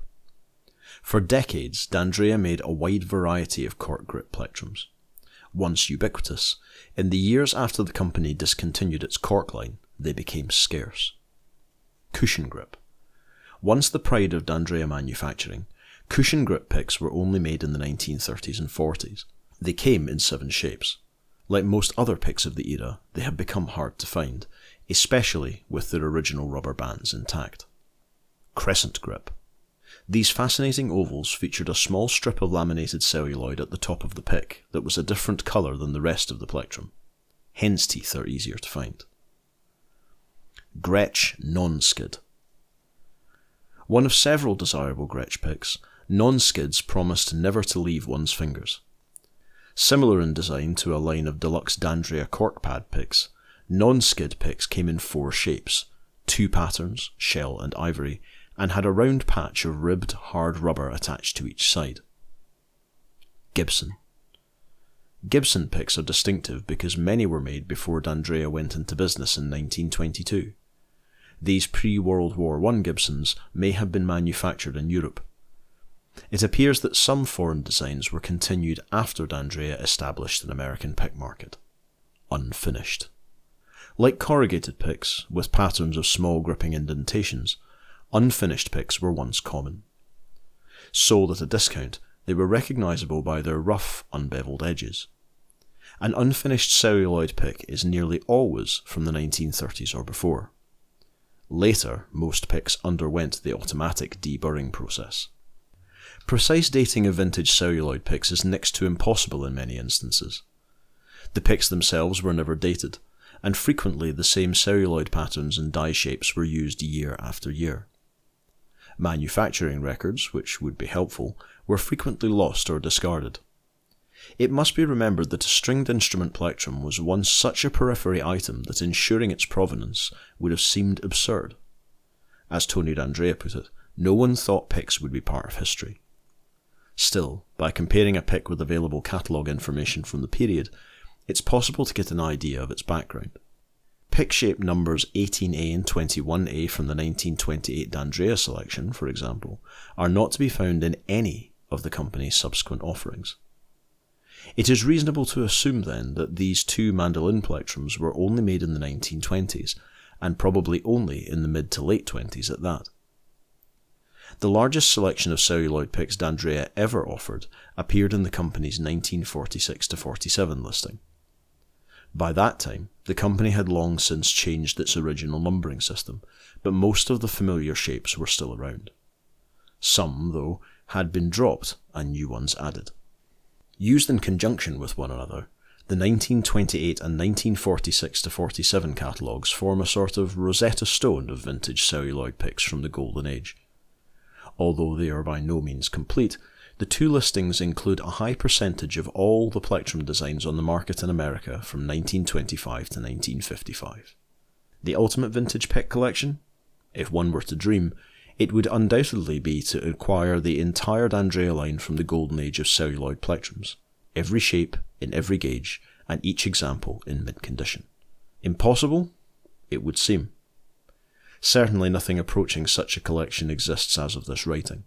For decades, D'Andrea made a wide variety of cork grip plectrums. Once ubiquitous, in the years after the company discontinued its cork line, they became scarce. Cushion grip. Once the pride of D'Andrea manufacturing, cushion grip picks were only made in the 1930s and 40s. They came in 7 shapes. Like most other picks of the era, they have become hard to find, especially with their original rubber bands intact. Crescent grip. These fascinating ovals featured a small strip of laminated celluloid at the top of the pick that was a different colour than the rest of the plectrum. Hen's teeth are easier to find. Gretsch non-skid. One of several desirable Gretsch picks, non-skids promised never to leave one's fingers. Similar in design to a line of deluxe D'Andrea cork pad picks, non-skid picks came in 4 shapes, 2 patterns, shell and ivory, and had a round patch of ribbed hard rubber attached to each side. Gibson. Gibson picks are distinctive because many were made before D'Andrea went into business in 1922. These pre-World War I Gibsons may have been manufactured in Europe. It appears that some foreign designs were continued after D'Andrea established an American pick market. Unfinished. Like corrugated picks, with patterns of small gripping indentations, unfinished picks were once common. Sold at a discount, they were recognisable by their rough, unbeveled edges. An unfinished celluloid pick is nearly always from the 1930s or before. Later, most picks underwent the automatic deburring process. Precise dating of vintage celluloid picks is next to impossible in many instances. The picks themselves were never dated, and frequently the same celluloid patterns and die shapes were used year after year. Manufacturing records, which would be helpful, were frequently lost or discarded. It must be remembered that a stringed instrument plectrum was once such a periphery item that ensuring its provenance would have seemed absurd. As Tony D'Andrea put it, no one thought picks would be part of history. Still, by comparing a pick with available catalogue information from the period, it's possible to get an idea of its background. Pick shape numbers 18A and 21A from the 1928 D'Andrea selection, for example, are not to be found in any of the company's subsequent offerings. It is reasonable to assume then that these two mandolin plectrums were only made in the 1920s, and probably only in the mid to late 20s at that. The largest selection of celluloid picks D'Andrea ever offered appeared in the company's 1946-47 listing. By that time, the company had long since changed its original numbering system, but most of the familiar shapes were still around. Some, though, had been dropped and new ones added. Used in conjunction with one another, the 1928 and 1946-47 catalogues form a sort of Rosetta Stone of vintage celluloid picks from the Golden Age. Although they are by no means complete, the two listings include a high percentage of all the plectrum designs on the market in America from 1925 to 1955. The ultimate vintage pick collection? If one were to dream, it would undoubtedly be to acquire the entire D'Andrea line from the Golden Age of celluloid plectrums, every shape, in every gauge, and each example in mid-condition. Impossible? It would seem. Certainly nothing approaching such a collection exists as of this writing,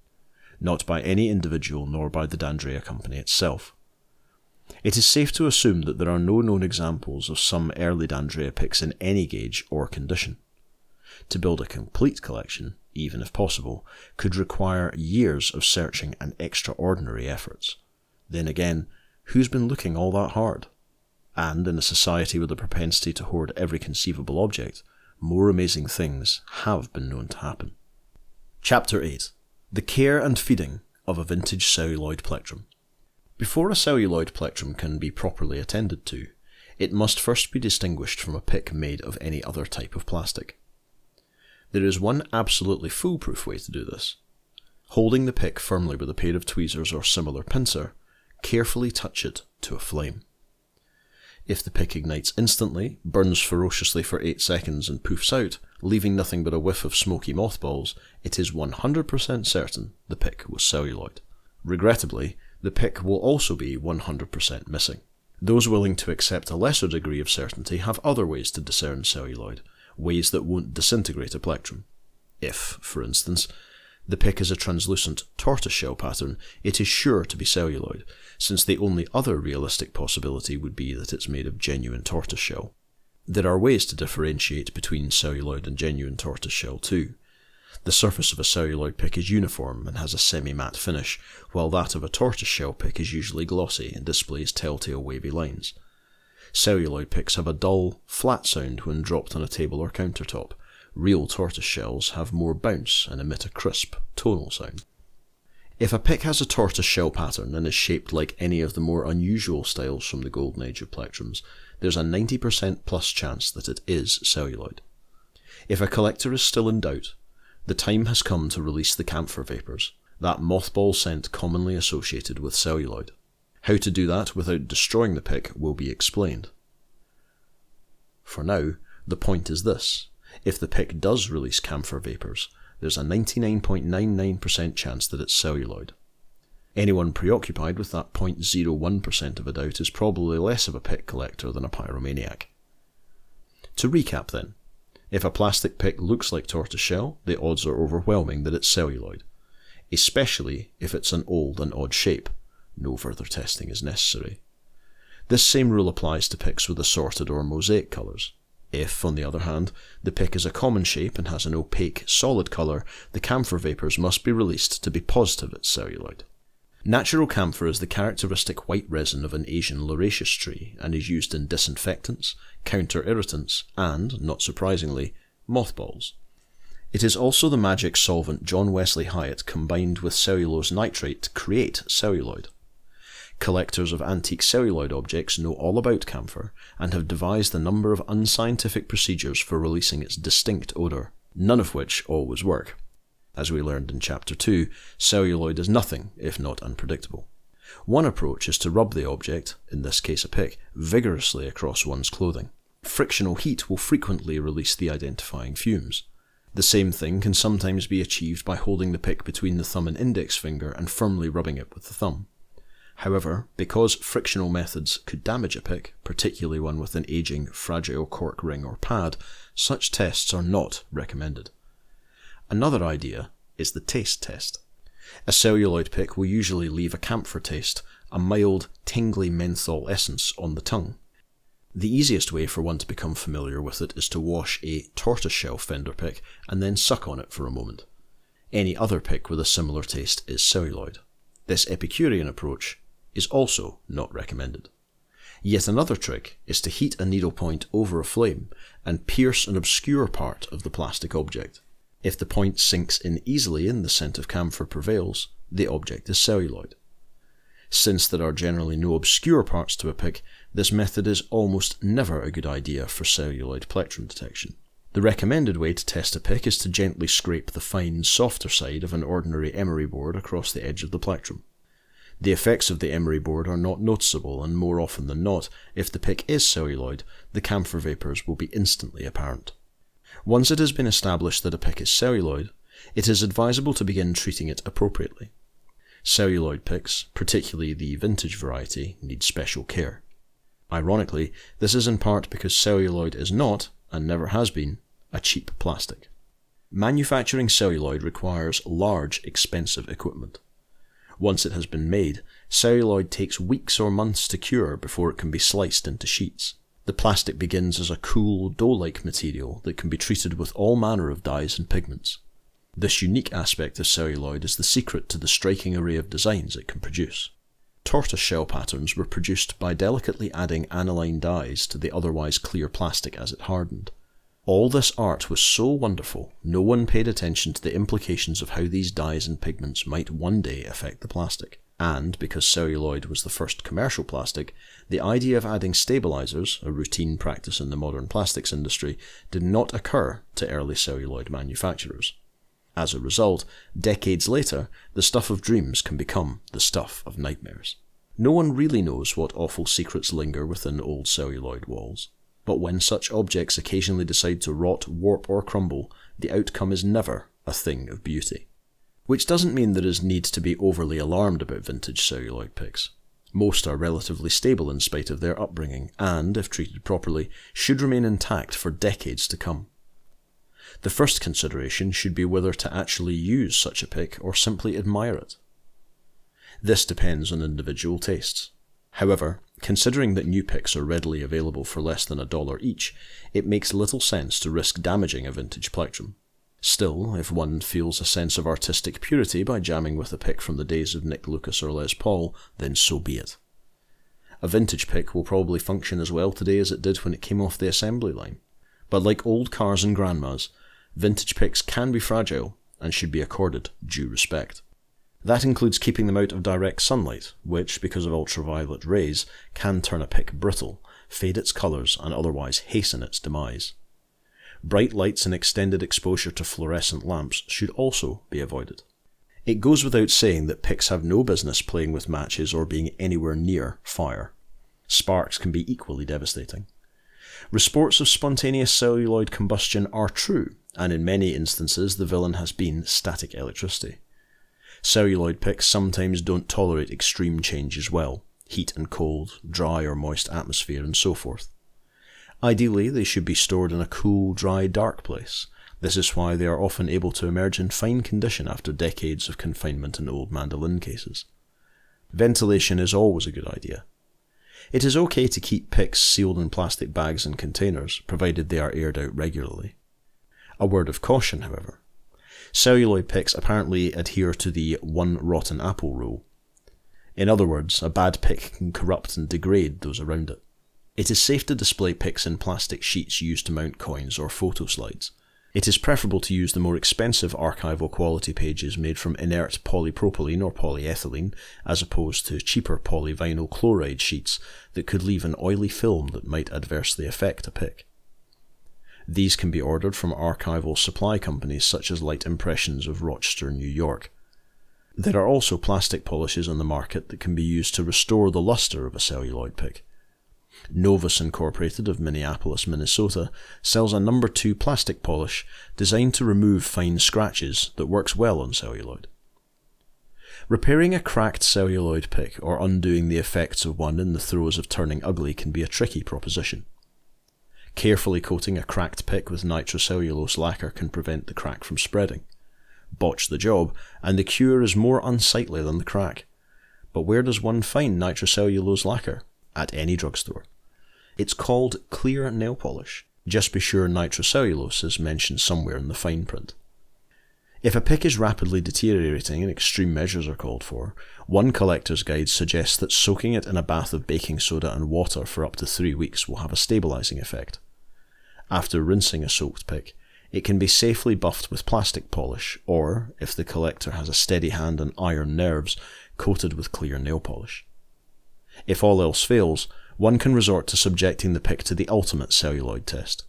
not by any individual nor by the D'Andrea company itself. It is safe to assume that there are no known examples of some early D'Andrea picks in any gauge or condition. To build a complete collection, even if possible, could require years of searching and extraordinary efforts. Then again, who's been looking all that hard? And in a society with a propensity to hoard every conceivable object, more amazing things have been known to happen. Chapter 8. The care and feeding of a vintage celluloid plectrum. Before a celluloid plectrum can be properly attended to, it must first be distinguished from a pick made of any other type of plastic. There is one absolutely foolproof way to do this. Holding the pick firmly with a pair of tweezers or similar pincer, carefully touch it to a flame. If the pick ignites instantly, burns ferociously for 8 seconds and poofs out, leaving nothing but a whiff of smoky mothballs, it is 100% certain the pick was celluloid. Regrettably, the pick will also be 100% missing. Those willing to accept a lesser degree of certainty have other ways to discern celluloid, ways that won't disintegrate a plectrum. If, for instance, the pick is a translucent tortoiseshell pattern, it is sure to be celluloid, since the only other realistic possibility would be that it's made of genuine tortoiseshell. There are ways to differentiate between celluloid and genuine tortoiseshell too. The surface of a celluloid pick is uniform and has a semi-matte finish, while that of a tortoiseshell pick is usually glossy and displays telltale wavy lines. Celluloid picks have a dull, flat sound when dropped on a table or countertop. Real tortoiseshells have more bounce and emit a crisp, tonal sound. If a pick has a tortoiseshell pattern and is shaped like any of the more unusual styles from the Golden Age of plectrums, there's a 90% plus chance that it is celluloid. If a collector is still in doubt, the time has come to release the camphor vapours, that mothball scent commonly associated with celluloid. How to do that without destroying the pick will be explained. For now, the point is this. If the pick does release camphor vapours, there's a 99.99% chance that it's celluloid. Anyone preoccupied with that 0.01% of a doubt is probably less of a pick collector than a pyromaniac. To recap then, if a plastic pick looks like tortoiseshell, the odds are overwhelming that it's celluloid, especially if it's an old and odd shape. No further testing is necessary. This same rule applies to picks with assorted or mosaic colours. If, on the other hand, the pick is a common shape and has an opaque, solid colour, the camphor vapours must be released to be positive it's celluloid. Natural camphor is the characteristic white resin of an Asian lauraceous tree and is used in disinfectants, counter-irritants, and, not surprisingly, mothballs. It is also the magic solvent John Wesley Hyatt combined with cellulose nitrate to create celluloid. Collectors of antique celluloid objects know all about camphor and have devised a number of unscientific procedures for releasing its distinct odour, none of which always work. As we learned in Chapter 2, celluloid is nothing if not unpredictable. One approach is to rub the object, in this case a pick, vigorously across one's clothing. Frictional heat will frequently release the identifying fumes. The same thing can sometimes be achieved by holding the pick between the thumb and index finger and firmly rubbing it with the thumb. However, because frictional methods could damage a pick, particularly one with an aging, fragile cork ring or pad, such tests are not recommended. Another idea is the taste test. A celluloid pick will usually leave a camphor taste, a mild, tingly menthol essence on the tongue. The easiest way for one to become familiar with it is to wash a tortoiseshell fender pick and then suck on it for a moment. Any other pick with a similar taste is celluloid. This Epicurean approach is also not recommended. Yet another trick is to heat a needlepoint over a flame and pierce an obscure part of the plastic object. If the point sinks in easily and the scent of camphor prevails, the object is celluloid. Since there are generally no obscure parts to a pick, this method is almost never a good idea for celluloid plectrum detection. The recommended way to test a pick is to gently scrape the fine, softer side of an ordinary emery board across the edge of the plectrum. The effects of the emery board are not noticeable, and more often than not, if the pick is celluloid, the camphor vapours will be instantly apparent. Once it has been established that a pick is celluloid, it is advisable to begin treating it appropriately. Celluloid picks, particularly the vintage variety, need special care. Ironically, this is in part because celluloid is not, and never has been, a cheap plastic. Manufacturing celluloid requires large, expensive equipment. Once it has been made, celluloid takes weeks or months to cure before it can be sliced into sheets. The plastic begins as a cool, dough-like material that can be treated with all manner of dyes and pigments. This unique aspect of celluloid is the secret to the striking array of designs it can produce. Tortoiseshell patterns were produced by delicately adding aniline dyes to the otherwise clear plastic as it hardened. All this art was so wonderful, no one paid attention to the implications of how these dyes and pigments might one day affect the plastic. And, because celluloid was the first commercial plastic, the idea of adding stabilizers, a routine practice in the modern plastics industry, did not occur to early celluloid manufacturers. As a result, decades later, the stuff of dreams can become the stuff of nightmares. No one really knows what awful secrets linger within old celluloid walls. But when such objects occasionally decide to rot, warp, or crumble, the outcome is never a thing of beauty. Which doesn't mean there is need to be overly alarmed about vintage celluloid picks. Most are relatively stable in spite of their upbringing, and, if treated properly, should remain intact for decades to come. The first consideration should be whether to actually use such a pick or simply admire it. This depends on individual tastes. However, considering that new picks are readily available for less than $1 each, it makes little sense to risk damaging a vintage plectrum. Still, if one feels a sense of artistic purity by jamming with a pick from the days of Nick Lucas or Les Paul, then so be it. A vintage pick will probably function as well today as it did when it came off the assembly line. But like old cars and grandmas, vintage picks can be fragile and should be accorded due respect. That includes keeping them out of direct sunlight, which, because of ultraviolet rays, can turn a pick brittle, fade its colours, and otherwise hasten its demise. Bright lights and extended exposure to fluorescent lamps should also be avoided. It goes without saying that picks have no business playing with matches or being anywhere near fire. Sparks can be equally devastating. Reports of spontaneous celluloid combustion are true, and in many instances the villain has been static electricity. Celluloid picks sometimes don't tolerate extreme changes well, heat and cold, dry or moist atmosphere, and so forth. Ideally, they should be stored in a cool, dry, dark place. This is why they are often able to emerge in fine condition after decades of confinement in old mandolin cases. Ventilation is always a good idea. It is okay to keep picks sealed in plastic bags and containers, provided they are aired out regularly. A word of caution, however. Celluloid picks apparently adhere to the one rotten apple rule. In other words, a bad pick can corrupt and degrade those around it. It is safe to display picks in plastic sheets used to mount coins or photo slides. It is preferable to use the more expensive archival quality pages made from inert polypropylene or polyethylene, as opposed to cheaper polyvinyl chloride sheets that could leave an oily film that might adversely affect a pick. These can be ordered from archival supply companies such as Light Impressions of Rochester, New York. There are also plastic polishes on the market that can be used to restore the luster of a celluloid pick. Novus Incorporated of Minneapolis, Minnesota sells a No. 2 plastic polish designed to remove fine scratches that works well on celluloid. Repairing a cracked celluloid pick or undoing the effects of one in the throes of turning ugly can be a tricky proposition. Carefully coating a cracked pick with nitrocellulose lacquer can prevent the crack from spreading. Botch the job, and the cure is more unsightly than the crack. But where does one find nitrocellulose lacquer? At any drugstore. It's called clear nail polish. Just be sure nitrocellulose is mentioned somewhere in the fine print. If a pick is rapidly deteriorating and extreme measures are called for, one collector's guide suggests that soaking it in a bath of baking soda and water for up to 3 weeks will have a stabilising effect. After rinsing a soaked pick, it can be safely buffed with plastic polish or, if the collector has a steady hand and iron nerves, coated with clear nail polish. If all else fails, one can resort to subjecting the pick to the ultimate celluloid test.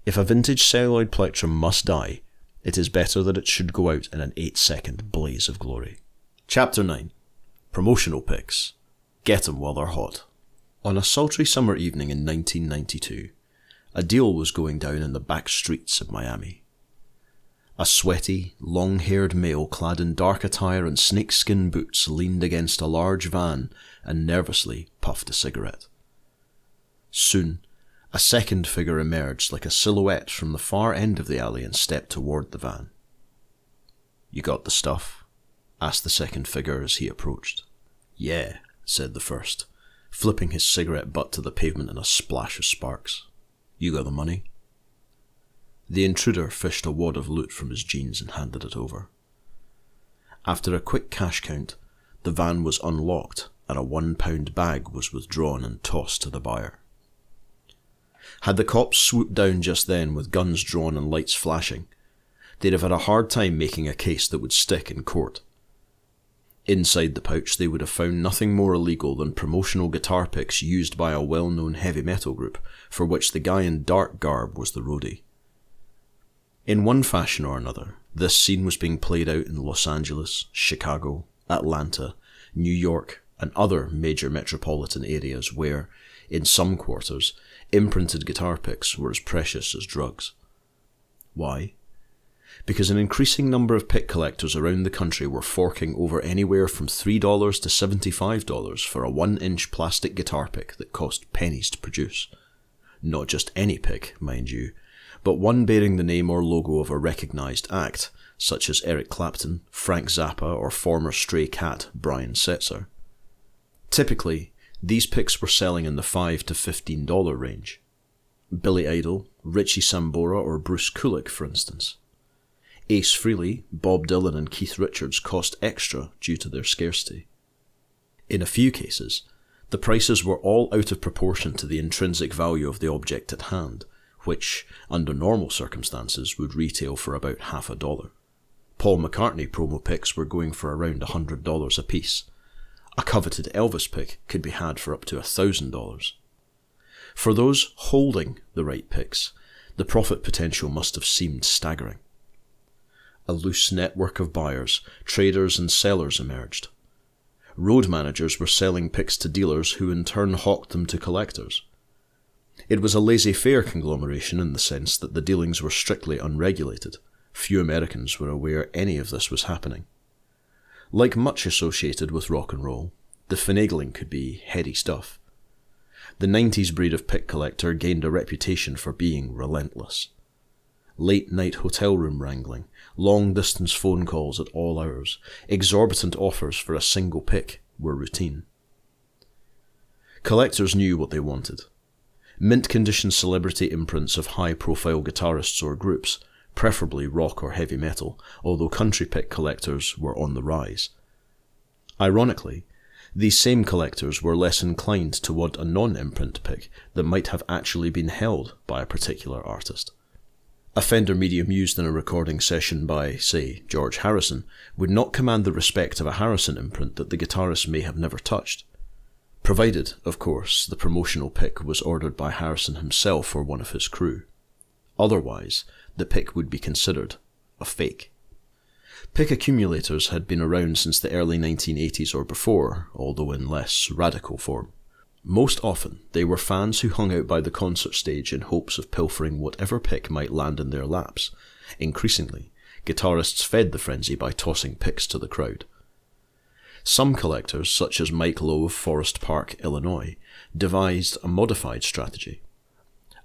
If a vintage celluloid plectrum must die, it is better that it should go out in an 8-second blaze of glory. Chapter 9. Promotional Picks. Get 'em while they're hot. On a sultry summer evening in 1992, a deal was going down in the back streets of Miami. A sweaty, long-haired male clad in dark attire and snakeskin boots leaned against a large van and nervously puffed a cigarette. Soon, a second figure emerged like a silhouette from the far end of the alley and stepped toward the van. "You got the stuff?" asked the second figure as he approached. "Yeah," said the first, flipping his cigarette butt to the pavement in a splash of sparks. "You got the money?" The intruder fished a wad of loot from his jeans and handed it over. After a quick cash count, the van was unlocked and a £1 bag was withdrawn and tossed to the buyer. Had the cops swooped down just then with guns drawn and lights flashing, they'd have had a hard time making a case that would stick in court. Inside the pouch they would have found nothing more illegal than promotional guitar picks used by a well-known heavy metal group, for which the guy in dark garb was the roadie. In one fashion or another, this scene was being played out in Los Angeles, Chicago, Atlanta, New York, and other major metropolitan areas where, in some quarters, imprinted guitar picks were as precious as drugs. Why? Because an increasing number of pick collectors around the country were forking over anywhere from $3 to $75 for a 1-inch plastic guitar pick that cost pennies to produce. Not just any pick, mind you, but one bearing the name or logo of a recognised act, such as Eric Clapton, Frank Zappa, or former Stray Cat Brian Setzer. Typically, these picks were selling in the $5 to $15 range. Billy Idol, Richie Sambora, or Bruce Kulick, for instance. Ace Frehley, Bob Dylan, and Keith Richards cost extra due to their scarcity. In a few cases, the prices were all out of proportion to the intrinsic value of the object at hand, which, under normal circumstances, would retail for about $50. Paul McCartney promo picks were going for around $100 apiece. A coveted Elvis pick could be had for up to $1,000. For those holding the right picks, the profit potential must have seemed staggering. A loose network of buyers, traders and sellers emerged. Road managers were selling picks to dealers who in turn hawked them to collectors. It was a laissez-faire conglomeration in the sense that the dealings were strictly unregulated. Few Americans were aware any of this was happening. Like much associated with rock and roll, the finagling could be heady stuff. The 90s breed of pick collector gained a reputation for being relentless. Late-night hotel room wrangling, long-distance phone calls at all hours, exorbitant offers for a single pick were routine. Collectors knew what they wanted. Mint-condition celebrity imprints of high-profile guitarists or groups, preferably rock or heavy metal, although country pick collectors were on the rise. Ironically, these same collectors were less inclined to want a non-imprint pick that might have actually been held by a particular artist. A Fender medium used in a recording session by, say, George Harrison would not command the respect of a Harrison imprint that the guitarist may have never touched. Provided, of course, the promotional pick was ordered by Harrison himself or one of his crew. Otherwise, the pick would be considered a fake. Pick accumulators had been around since the early 1980s or before, although in less radical form. Most often, they were fans who hung out by the concert stage in hopes of pilfering whatever pick might land in their laps. Increasingly, guitarists fed the frenzy by tossing picks to the crowd. Some collectors, such as Mike Lowe of Forest Park, Illinois, devised a modified strategy.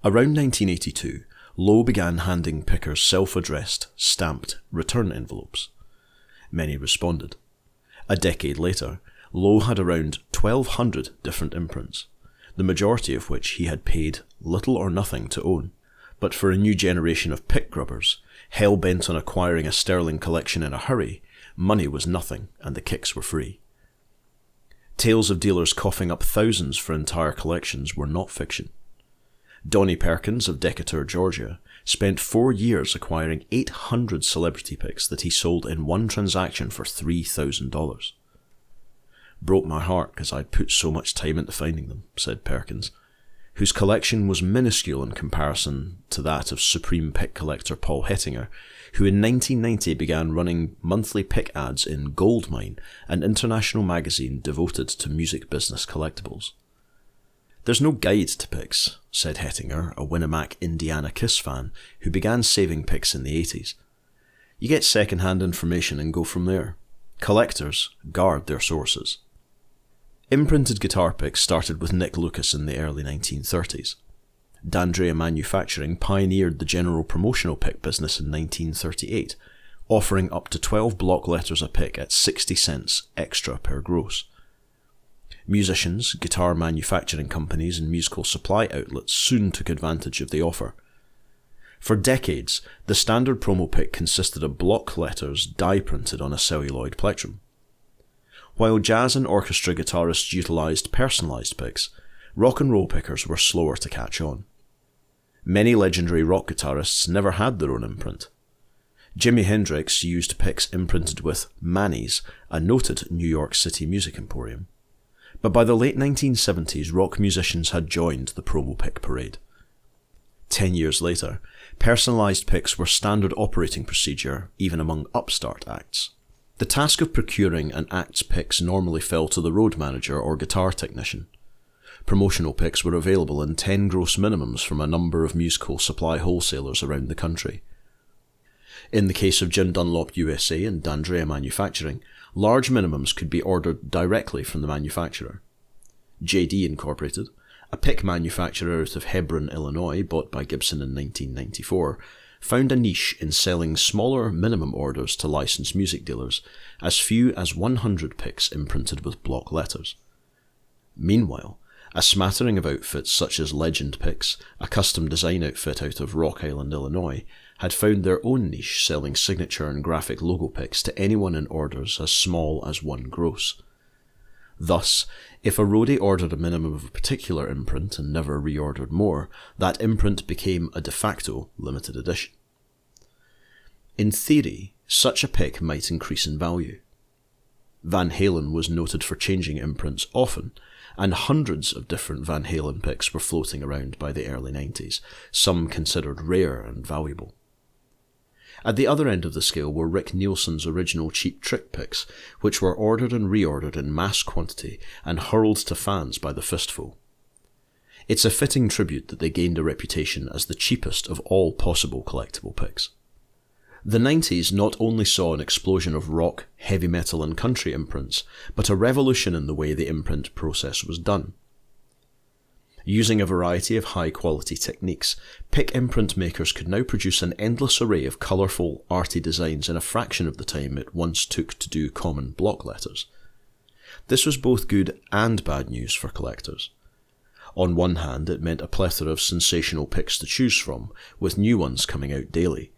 Around 1982, Lowe began handing pickers self-addressed, stamped return envelopes. Many responded. A decade later, Lowe had around 1,200 different imprints, the majority of which he had paid little or nothing to own. But for a new generation of pick grubbers, hell-bent on acquiring a sterling collection in a hurry, money was nothing and the kicks were free. Tales of dealers coughing up thousands for entire collections were not fiction. Donnie Perkins of Decatur, Georgia, spent 4 years acquiring 800 celebrity picks that he sold in one transaction for $3,000. "Broke my heart because I'd put so much time into finding them," said Perkins, whose collection was minuscule in comparison to that of supreme pick collector Paul Hettinger, who in 1990 began running monthly pick ads in Goldmine, an international magazine devoted to music business collectibles. "There's no guide to picks," said Hettinger, a Winnemac, Indiana Kiss fan who began saving picks in the 80s. "You get second-hand information and go from there. Collectors guard their sources." Imprinted guitar picks started with Nick Lucas in the early 1930s. D'Andrea Manufacturing pioneered the general promotional pick business in 1938, offering up to 12 block letters a pick at 60 cents extra per gross. Musicians, guitar manufacturing companies, and musical supply outlets soon took advantage of the offer. For decades, the standard promo pick consisted of block letters die-printed on a celluloid plectrum. While jazz and orchestra guitarists utilised personalised picks, rock and roll pickers were slower to catch on. Many legendary rock guitarists never had their own imprint. Jimi Hendrix used picks imprinted with Manny's, a noted New York City music emporium. But by the late 1970s, rock musicians had joined the promo pick parade. 10 years later, personalised picks were standard operating procedure even among upstart acts. The task of procuring an act's picks normally fell to the road manager or guitar technician. Promotional picks were available in 10 gross minimums from a number of musical supply wholesalers around the country. In the case of Jim Dunlop USA and D'Andrea Manufacturing, large minimums could be ordered directly from the manufacturer. JD Incorporated, a pick manufacturer out of Hebron, Illinois, bought by Gibson in 1994, found a niche in selling smaller minimum orders to licensed music dealers, as few as 100 picks imprinted with block letters. Meanwhile, a smattering of outfits such as Legend Picks, a custom design outfit out of Rock Island, Illinois, had found their own niche selling signature and graphic logo picks to anyone in orders as small as 1 gross. Thus, if a roadie ordered a minimum of a particular imprint and never reordered more, that imprint became a de facto limited edition. In theory, such a pick might increase in value. Van Halen was noted for changing imprints often, and hundreds of different Van Halen picks were floating around by the early 90s, some considered rare and valuable. At the other end of the scale were Rick Nielsen's original Cheap Trick picks, which were ordered and reordered in mass quantity and hurled to fans by the fistful. It's a fitting tribute that they gained a reputation as the cheapest of all possible collectible picks. The 90s not only saw an explosion of rock, heavy metal and country imprints, but a revolution in the way the imprint process was done. Using a variety of high-quality techniques, pick imprint makers could now produce an endless array of colourful, arty designs in a fraction of the time it once took to do common block letters. This was both good and bad news for collectors. On one hand, it meant a plethora of sensational picks to choose from, with new ones coming out daily.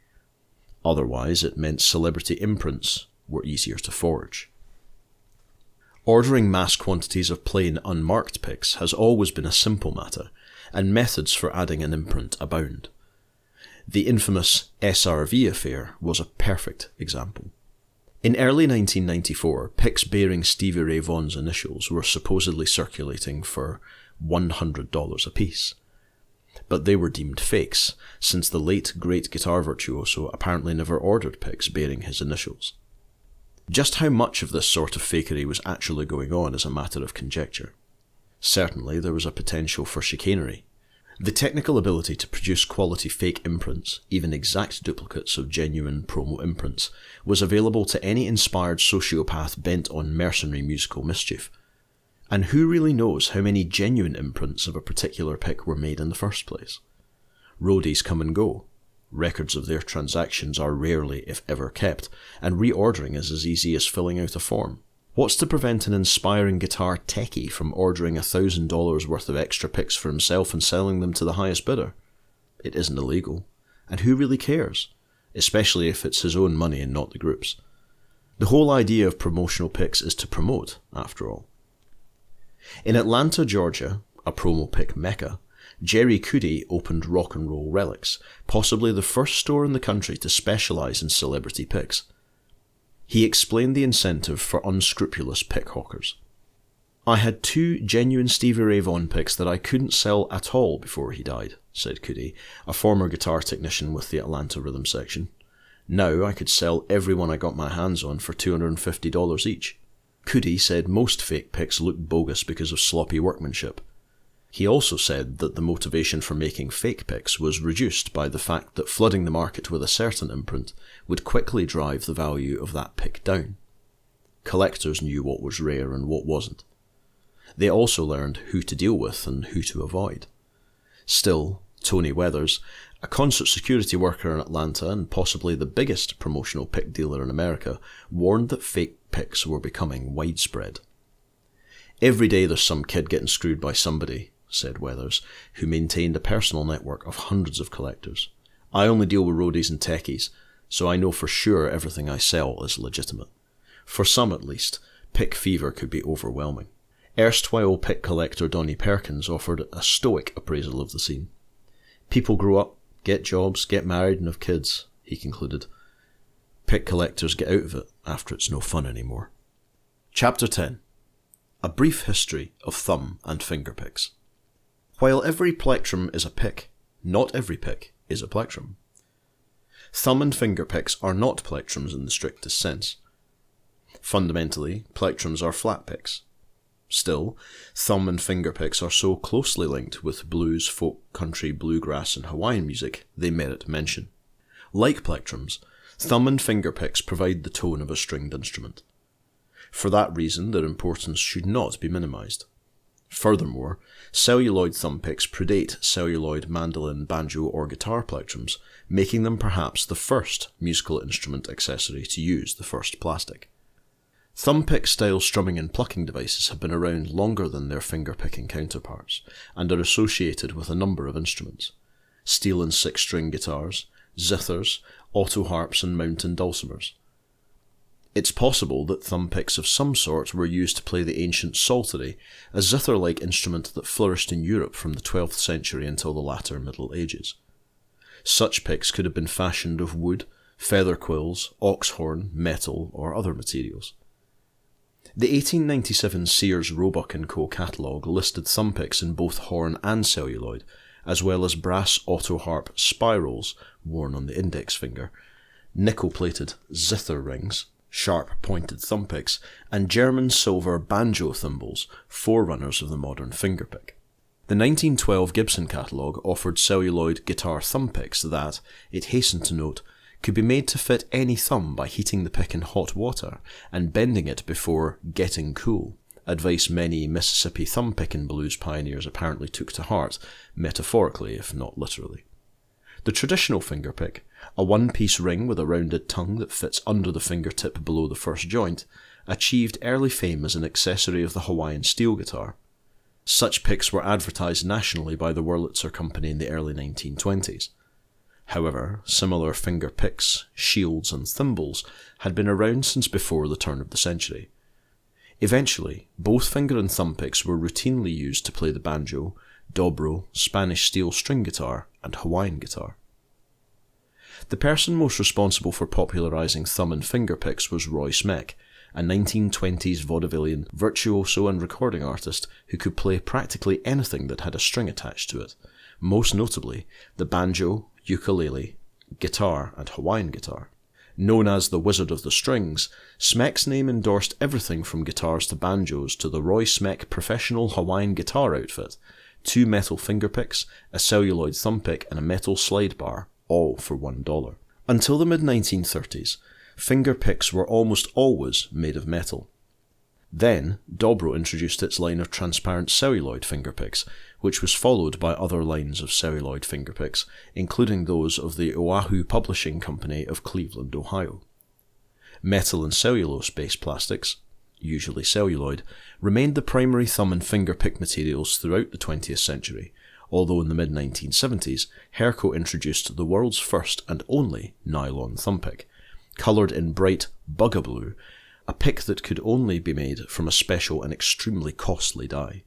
Otherwise, it meant celebrity imprints were easier to forge. Ordering mass quantities of plain, unmarked picks has always been a simple matter, and methods for adding an imprint abound. The infamous SRV affair was a perfect example. In early 1994, picks bearing Stevie Ray Vaughan's initials were supposedly circulating for $100 apiece. but they were deemed fakes, since the late great guitar virtuoso apparently never ordered picks bearing his initials. Just how much of this sort of fakery was actually going on is a matter of conjecture. Certainly there was a potential for chicanery. The technical ability to produce quality fake imprints, even exact duplicates of genuine promo imprints, was available to any inspired sociopath bent on mercenary musical mischief. And who really knows how many genuine imprints of a particular pick were made in the first place? Roadies come and go. Records of their transactions are rarely, if ever, kept, and reordering is as easy as filling out a form. What's to prevent an inspiring guitar techie from ordering $1,000 worth of extra picks for himself and selling them to the highest bidder? It isn't illegal, and who really cares? Especially if it's his own money and not the group's. The whole idea of promotional picks is to promote, after all. In Atlanta, Georgia, a promo pick mecca, Jerry Coody opened Rock and Roll Relics, possibly the first store in the country to specialise in celebrity picks. He explained the incentive for unscrupulous pick hawkers. "I had 2 genuine Stevie Ray Vaughan picks that I couldn't sell at all before he died," said Coody, a former guitar technician with the Atlanta rhythm section. "Now I could sell every one I got my hands on for $250 each." Coody said most fake picks looked bogus because of sloppy workmanship. He also said that the motivation for making fake picks was reduced by the fact that flooding the market with a certain imprint would quickly drive the value of that pick down. Collectors knew what was rare and what wasn't. They also learned who to deal with and who to avoid. Still, Tony Weathers, a concert security worker in Atlanta and possibly the biggest promotional pick dealer in America, warned that fake picks were becoming widespread. "Every day there's some kid getting screwed by somebody," said Weathers, who maintained a personal network of hundreds of collectors. "I only deal with roadies and techies, so I know for sure everything I sell is legitimate." For some at least, pick fever could be overwhelming. Erstwhile pick collector Donnie Perkins offered a stoic appraisal of the scene. "People grow up, get jobs, get married and have kids," he concluded. "Pick collectors get out of it after it's no fun anymore." Chapter 10. A brief history of thumb and finger picks. While every plectrum is a pick, not every pick is a plectrum. Thumb and finger picks are not plectrums in the strictest sense. Fundamentally, plectrums are flat picks. Still, thumb and finger picks are so closely linked with blues, folk, country, bluegrass and Hawaiian music, they merit mention. Like plectrums, thumb and finger picks provide the tone of a stringed instrument. For that reason, their importance should not be minimised. Furthermore, celluloid thumb picks predate celluloid mandolin, banjo or guitar plectrums, making them perhaps the first musical instrument accessory to use the first plastic. Thumb pick style strumming and plucking devices have been around longer than their finger picking counterparts, and are associated with a number of instruments: steel and 6-string guitars, zithers, auto harps and mountain dulcimers. It's possible that thumb picks of some sort were used to play the ancient psaltery, a zither-like instrument that flourished in Europe from the 12th century until the latter Middle Ages. Such picks could have been fashioned of wood, feather quills, ox horn, metal, or other materials. The 1897 Sears Roebuck & Co. catalogue listed thumb picks in both horn and celluloid, as well as brass auto harp spirals worn on the index finger, nickel-plated zither rings, sharp-pointed thumb picks, and German silver banjo thimbles, forerunners of the modern fingerpick. The 1912 Gibson catalogue offered celluloid guitar thumb picks that, it hastened to note, could be made to fit any thumb by heating the pick in hot water and bending it before getting cool, advice many Mississippi thumb-picking blues pioneers apparently took to heart, metaphorically if not literally. The traditional fingerpick, a one-piece ring with a rounded tongue that fits under the fingertip below the first joint, achieved early fame as an accessory of the Hawaiian steel guitar. Such picks were advertised nationally by the Wurlitzer Company in the early 1920s. However, similar finger picks, shields and thimbles had been around since before the turn of the century. Eventually, both finger and thumb picks were routinely used to play the banjo, dobro, Spanish steel string guitar, and Hawaiian guitar. The person most responsible for popularising thumb and finger picks was Roy Smeck, a 1920s vaudevillian virtuoso and recording artist who could play practically anything that had a string attached to it, most notably the banjo, ukulele, guitar, and Hawaiian guitar. Known as the Wizard of the Strings, Smek's name endorsed everything from guitars to banjos to the Roy Smek professional Hawaiian guitar outfit, 2 metal fingerpicks, a celluloid thumbpick, and a metal slide bar, all for $1. Until the mid-1930s, fingerpicks were almost always made of metal. Then, Dobro introduced its line of transparent celluloid fingerpicks, which was followed by other lines of celluloid fingerpicks, including those of the Oahu Publishing Company of Cleveland, Ohio. Metal and cellulose-based plastics, usually celluloid, remained the primary thumb and fingerpick materials throughout the 20th century, although in the mid-1970s, Herco introduced the world's first and only nylon thumbpick, coloured in bright bugaboo, a pick that could only be made from a special and extremely costly dye.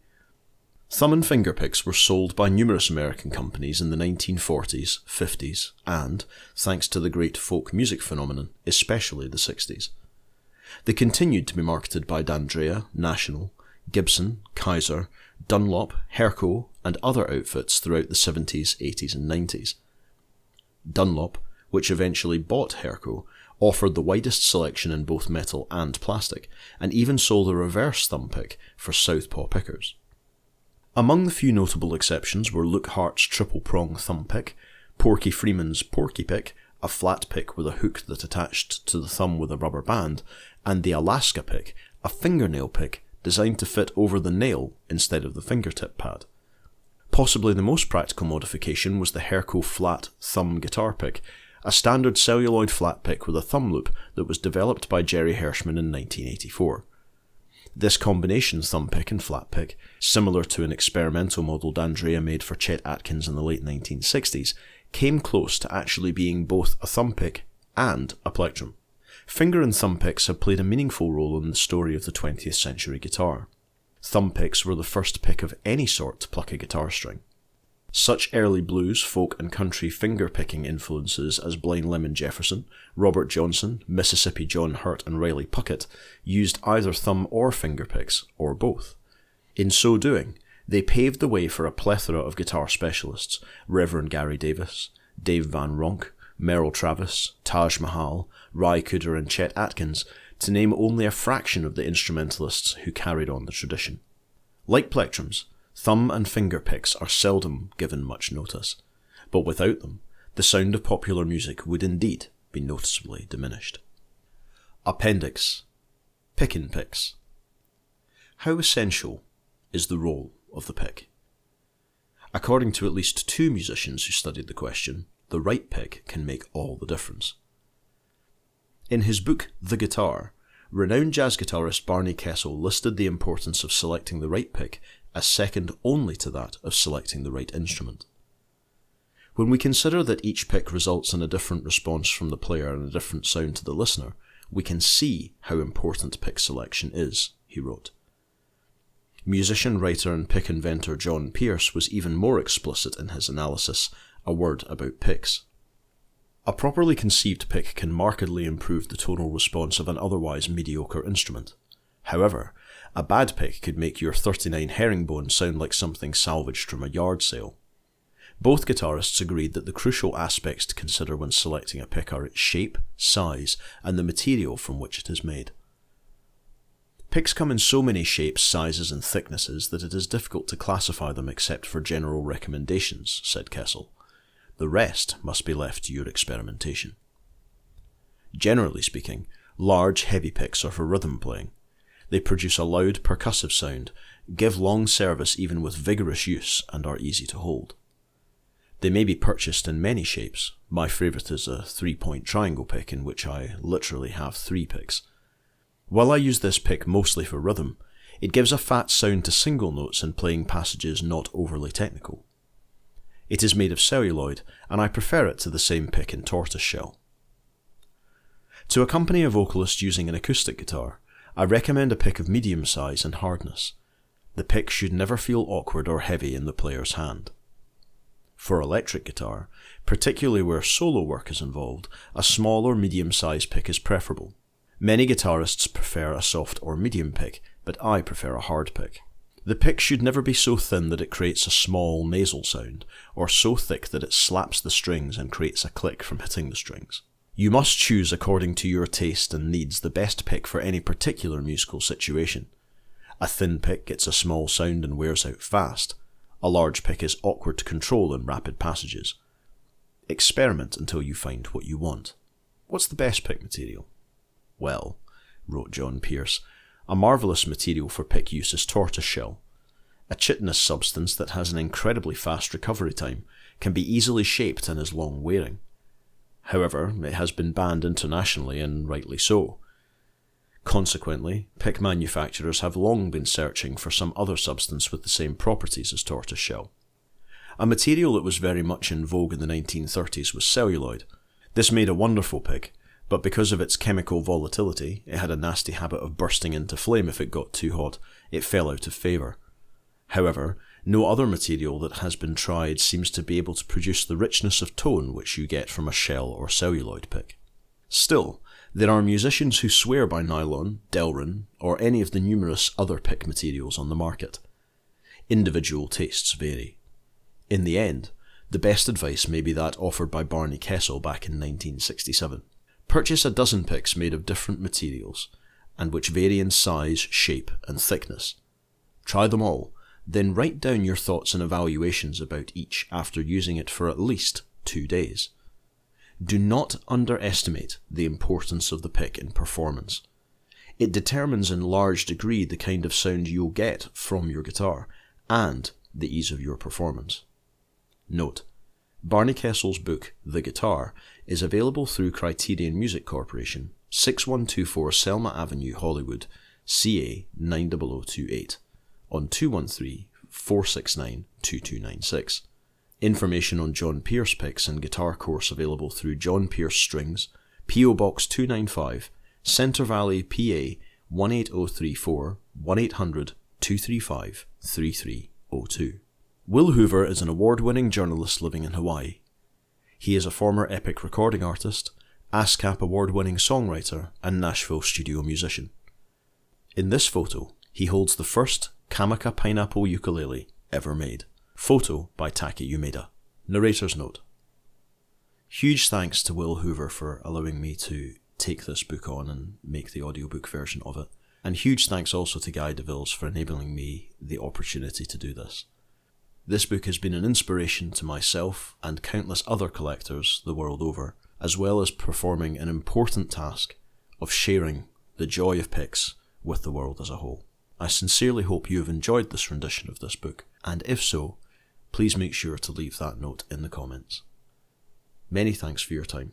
Thumb and finger picks were sold by numerous American companies in the 1940s, 50s, and, thanks to the great folk music phenomenon, especially the 60s. They continued to be marketed by D'Andrea, National, Gibson, Kaiser, Dunlop, Herco, and other outfits throughout the 70s, 80s, and 90s. Dunlop, which eventually bought Herco, offered the widest selection in both metal and plastic, and even sold a reverse thumb pick for southpaw pickers. Among the few notable exceptions were Luke Hart's triple-prong thumb pick, Porky Freeman's Porky pick, a flat pick with a hook that attached to the thumb with a rubber band, and the Alaska pick, a fingernail pick designed to fit over the nail instead of the fingertip pad. Possibly the most practical modification was the Herco flat thumb guitar pick, a standard celluloid flat pick with a thumb loop that was developed by Jerry Hirschman in 1984. This combination thumb pick and flat pick, similar to an experimental model D'Andrea made for Chet Atkins in the late 1960s, came close to actually being both a thumb pick and a plectrum. Finger and thumb picks have played a meaningful role in the story of the 20th century guitar. Thumb picks were the first pick of any sort to pluck a guitar string. Such early blues, folk, and country finger-picking influences as Blaine Lemon Jefferson, Robert Johnson, Mississippi John Hurt, and Riley Puckett used either thumb or finger picks, or both. In so doing, they paved the way for a plethora of guitar specialists, Reverend Gary Davis, Dave Van Ronk, Merle Travis, Taj Mahal, Ry Cooder, and Chet Atkins, to name only a fraction of the instrumentalists who carried on the tradition. Like plectrums, thumb and finger picks are seldom given much notice, but without them, the sound of popular music would indeed be noticeably diminished. Appendix: Pickin' picks. How essential is the role of the pick? According to at least 2 musicians who studied the question, the right pick can make all the difference. In his book The Guitar, renowned jazz guitarist Barney Kessel listed the importance of selecting the right pick as second only to that of selecting the right instrument. When we consider that each pick results in a different response from the player and a different sound to the listener, we can see how important pick selection is, he wrote. Musician, writer, and pick inventor John Pierce was even more explicit in his analysis, A Word About Picks. A properly conceived pick can markedly improve the tonal response of an otherwise mediocre instrument. However, a bad pick could make your 39 herringbone sound like something salvaged from a yard sale. Both guitarists agreed that the crucial aspects to consider when selecting a pick are its shape, size, and the material from which it is made. Picks come in so many shapes, sizes, and thicknesses that it is difficult to classify them except for general recommendations, said Kessel. The rest must be left to your experimentation. Generally speaking, large, heavy picks are for rhythm playing. They produce a loud, percussive sound, give long service even with vigorous use, and are easy to hold. They may be purchased in many shapes. My favourite is a 3-point triangle pick in which I literally have 3 picks. While I use this pick mostly for rhythm, it gives a fat sound to single notes in playing passages not overly technical. It is made of celluloid, and I prefer it to the same pick in tortoiseshell. To accompany a vocalist using an acoustic guitar, I recommend a pick of medium size and hardness. The pick should never feel awkward or heavy in the player's hand. For electric guitar, particularly where solo work is involved, a small or medium-sized pick is preferable. Many guitarists prefer a soft or medium pick, but I prefer a hard pick. The pick should never be so thin that it creates a small nasal sound, or so thick that it slaps the strings and creates a click from hitting the strings. You must choose according to your taste and needs the best pick for any particular musical situation. A thin pick gets a small sound and wears out fast. A large pick is awkward to control in rapid passages. Experiment until you find what you want. What's the best pick material? Well, wrote John Pierce, a marvellous material for pick use is tortoiseshell. A chitinous substance that has an incredibly fast recovery time, can be easily shaped and is long wearing. However, it has been banned internationally, and rightly so. Consequently, pick manufacturers have long been searching for some other substance with the same properties as tortoiseshell. A material that was very much in vogue in the 1930s was celluloid. This made a wonderful pick, but because of its chemical volatility, it had a nasty habit of bursting into flame if it got too hot. It fell out of favour. However, no other material that has been tried seems to be able to produce the richness of tone which you get from a shell or celluloid pick. Still, there are musicians who swear by nylon, Delrin, or any of the numerous other pick materials on the market. Individual tastes vary. In the end, the best advice may be that offered by Barney Kessel back in 1967. Purchase a dozen picks made of different materials, and which vary in size, shape, and thickness. Try them all, then write down your thoughts and evaluations about each after using it for at least 2 days. Do not underestimate the importance of the pick in performance. It determines in large degree the kind of sound you'll get from your guitar, and the ease of your performance. Note: Barney Kessel's book, The Guitar, is available through Criterion Music Corporation, 6124 Selma Avenue, Hollywood, CA 90028, on 213-469-2296. Information on John Pierce picks and guitar course available through John Pierce Strings, P.O. Box 295, Centre Valley, PA 18034 1-800-235-3302. Will Hoover is an award-winning journalist living in Hawaii. He is a former Epic recording artist, ASCAP award-winning songwriter, and Nashville studio musician. In this photo, he holds the first Kamaka pineapple ukulele ever made. Photo by Taki Umeda. Narrator's note. Huge thanks to Will Hoover for allowing me to take this book on and make the audiobook version of it. And huge thanks also to Guy Devillez for enabling me the opportunity to do this. This book has been an inspiration to myself and countless other collectors the world over, as well as performing an important task of sharing the joy of picks with the world as a whole. I sincerely hope you have enjoyed this rendition of this book, and if so, please make sure to leave that note in the comments. Many thanks for your time.